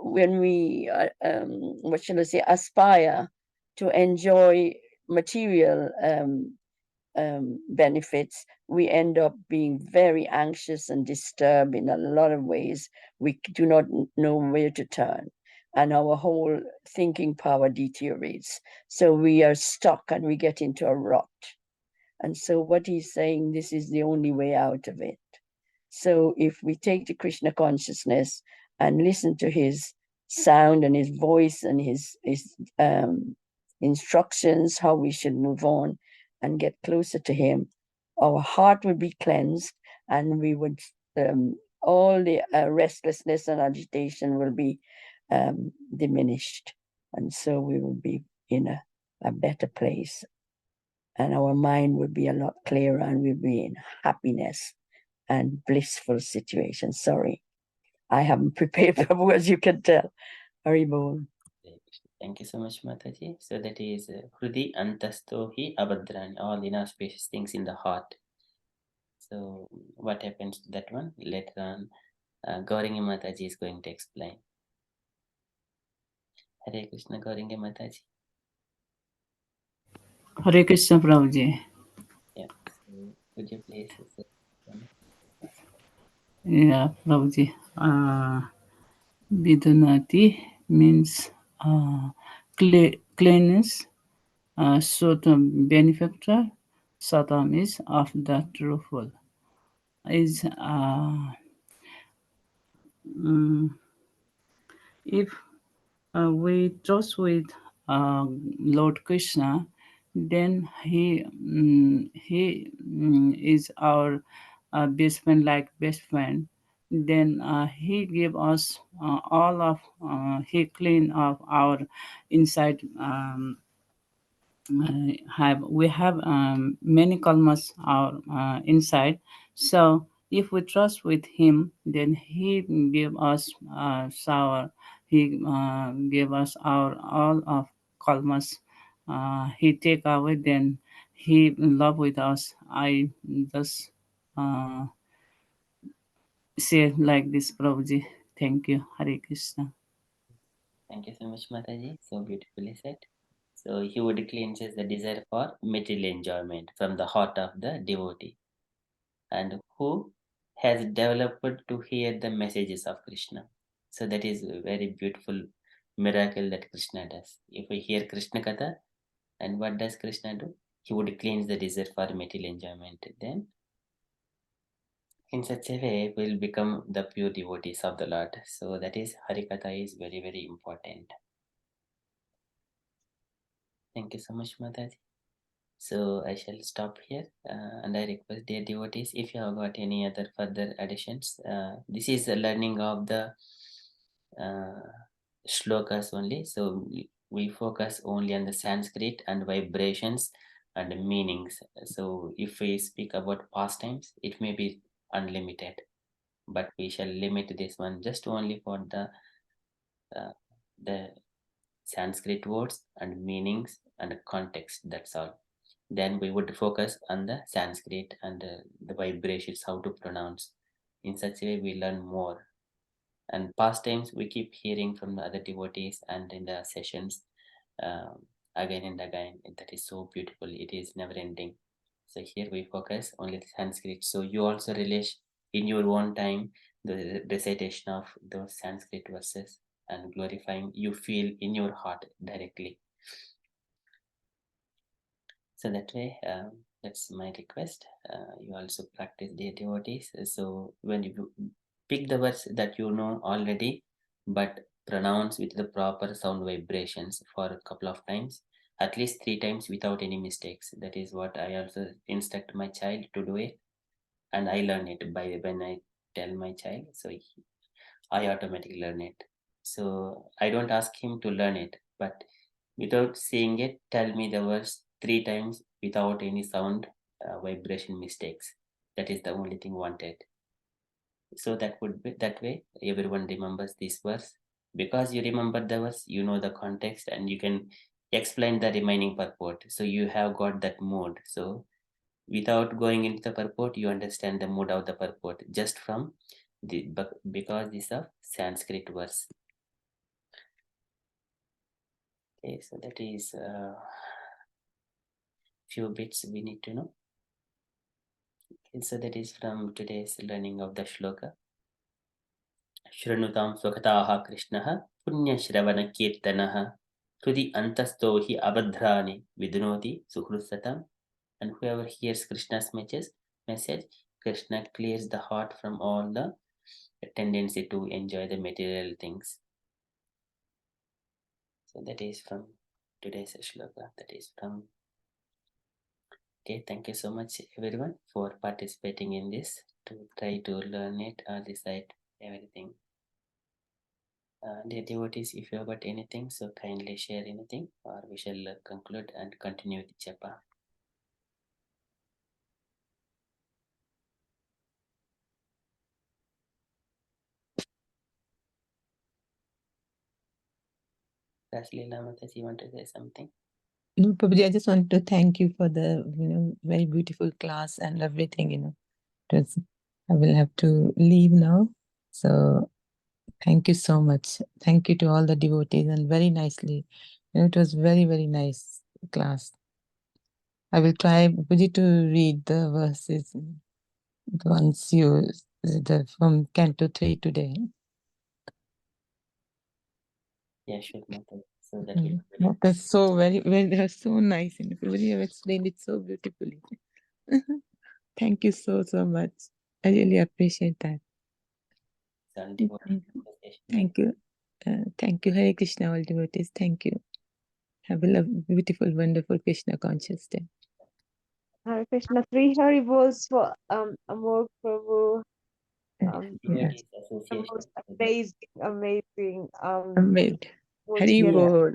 what shall I say, aspire to enjoy material benefits, we end up being very anxious and disturbed in a lot of ways. We do not know where to turn, and our whole thinking power deteriorates. So we are stuck and we get into a rut. And so what he's saying, this is the only way out of it. So if we take the Krishna consciousness and listen to his sound and his voice and his instructions, how we should move on and get closer to him, our heart would be cleansed, and we would all the restlessness and agitation will be diminished, and so we will be in a better place, and our mind would be a lot clearer, and we'll be in happiness and blissful situation. Sorry, I haven't prepared for words, you can tell. Haribol. Thank you so much, Mataji. So that is Hrudi Antastohi Abhadrani, all inauspicious things in the heart. So what happens to that one? Later on, Gauringi Mataji is going to explain. Hare Krishna, Gauringi Mataji. Hare Krishna, Prabhuji. Yeah. So could you please say? Yeah, Prabhuji. Vidunati means cleanness. Sotam, benefactor. Satam is of the truthful. Is if we trust with Lord Krishna, then he is our best friend, like best friend. Then he give us all of he clean of our inside. We have many kalmas our inside. So if we trust with him, then he give us sour. He give us our all of kalmas. He take away. Then he in love with us. I just say like this, Prabhuji. Thank you, Hare Krishna. Thank you so much, Mataji. So beautifully said. So he would cleanses the desire for material enjoyment from the heart of the devotee, and who has developed to hear the messages of Krishna. So that is a very beautiful miracle that Krishna does. If we hear Krishna Katha, and what does Krishna do? He would cleanse the desire for material enjoyment. Then in such a way we'll become the pure devotees of the Lord. So that is Harikatha is very, very important. Thank you so much, Mataji. So I shall stop here, and I request dear devotees, if you have got any other further additions, this is a learning of the shlokas only. So we focus only on the Sanskrit and vibrations and meanings. So if we speak about pastimes, it may be unlimited, but we shall limit this one just only for the Sanskrit words and meanings and context. That's all. Then we would focus on the Sanskrit and the vibrations, how to pronounce. In such a way, we learn more. And past times we keep hearing from the other devotees and in the sessions again and again. That is so beautiful. It is never ending. So here we focus only the Sanskrit. So you also relish in your own time the recitation of those Sanskrit verses and glorifying. You feel in your heart directly. So that way, that's my request. You also practice the devotees. So when you pick the words that you know already, but pronounce with the proper sound vibrations for a couple of times, at least 3 times without any mistakes. That is what I also instruct my child to do it, and I learn it by when I tell my child. So I automatically learn it. So I don't ask him to learn it, but without seeing it, tell me the verse 3 times without any sound vibration mistakes. That is the only thing wanted. So that would be that way everyone remembers this verse. Because you remember the verse, you know the context, and you can explain the remaining purport. So you have got that mood. So without going into the purport, you understand the mood of the purport just from the because this is a Sanskrit verse. Okay, so that is few bits we need to know. Okay, so that is from today's learning of the shloka. Shrunutam swakataha Krishnah punyashravana kirtanah Trudi antasto hi abhadrani vidunoti suhrusatam. And whoever hears Krishna's message, Krishna clears the heart from all the tendency to enjoy the material things. So that is from today's shloka. That is from. Okay, thank you so much everyone for participating in this to try to learn it or recite everything. Dear devotees, if you have got anything, so kindly share anything, or we shall conclude and continue with japa. Raslila Mataji, you want to say something? No, Prabhuji, I just want to thank you for the very beautiful class and everything. It was, I will have to leave now. So thank you so much. Thank you to all the devotees and very nicely. It was very, very nice class. I will try, Prabhuji, to read the verses once from Canto 3 today. Yeah, sure, Mataji. So that will be That's so very, they are so nice. Everybody have explained it so beautifully. Thank you so, so much. I really appreciate that. Thank you. Thank you, Hare Krishna, all devotees. Thank you. Have a beautiful, wonderful Krishna conscious day. Hare Krishna, three Hari Bols for Amol Prabhu. Yes. The most amazing. Amazing. Hari together. Bol.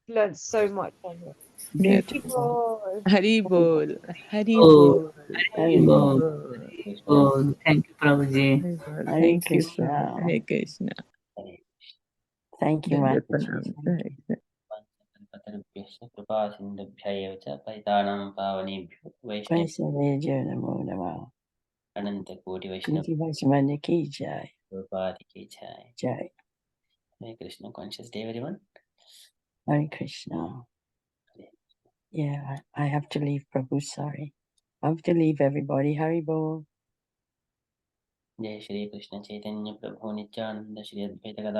Learned so much from it. Yes. Hari Bol. Hari Bol. Hari Oh, Bol. Hari Hari Bol. Bol. Oh, thank you, Prabhuji. Hari Bol. Hare Thank you so Krishna. much. Hare Krishna. Thank you, Dandavat Mataji. pranam. कृपा सिन्धुभ्यैव च पतितानां पावनेभ्यो वैष्णव Vaishnaveja Namo Namah. अनंत कोटि वैष्णव Kuti Vaishmanya Ki Jai. Prabhupada ki jai. Jai. Hare Krishna, conscious day everyone. Hare Krishna. Hare Yeah, I have to leave, Prabhu. Sorry. I have to leave everybody. Hari Bol. जय श्री कृष्ण चैतन्य प्रभु नित्यानंद श्री अद्वैत गदाधर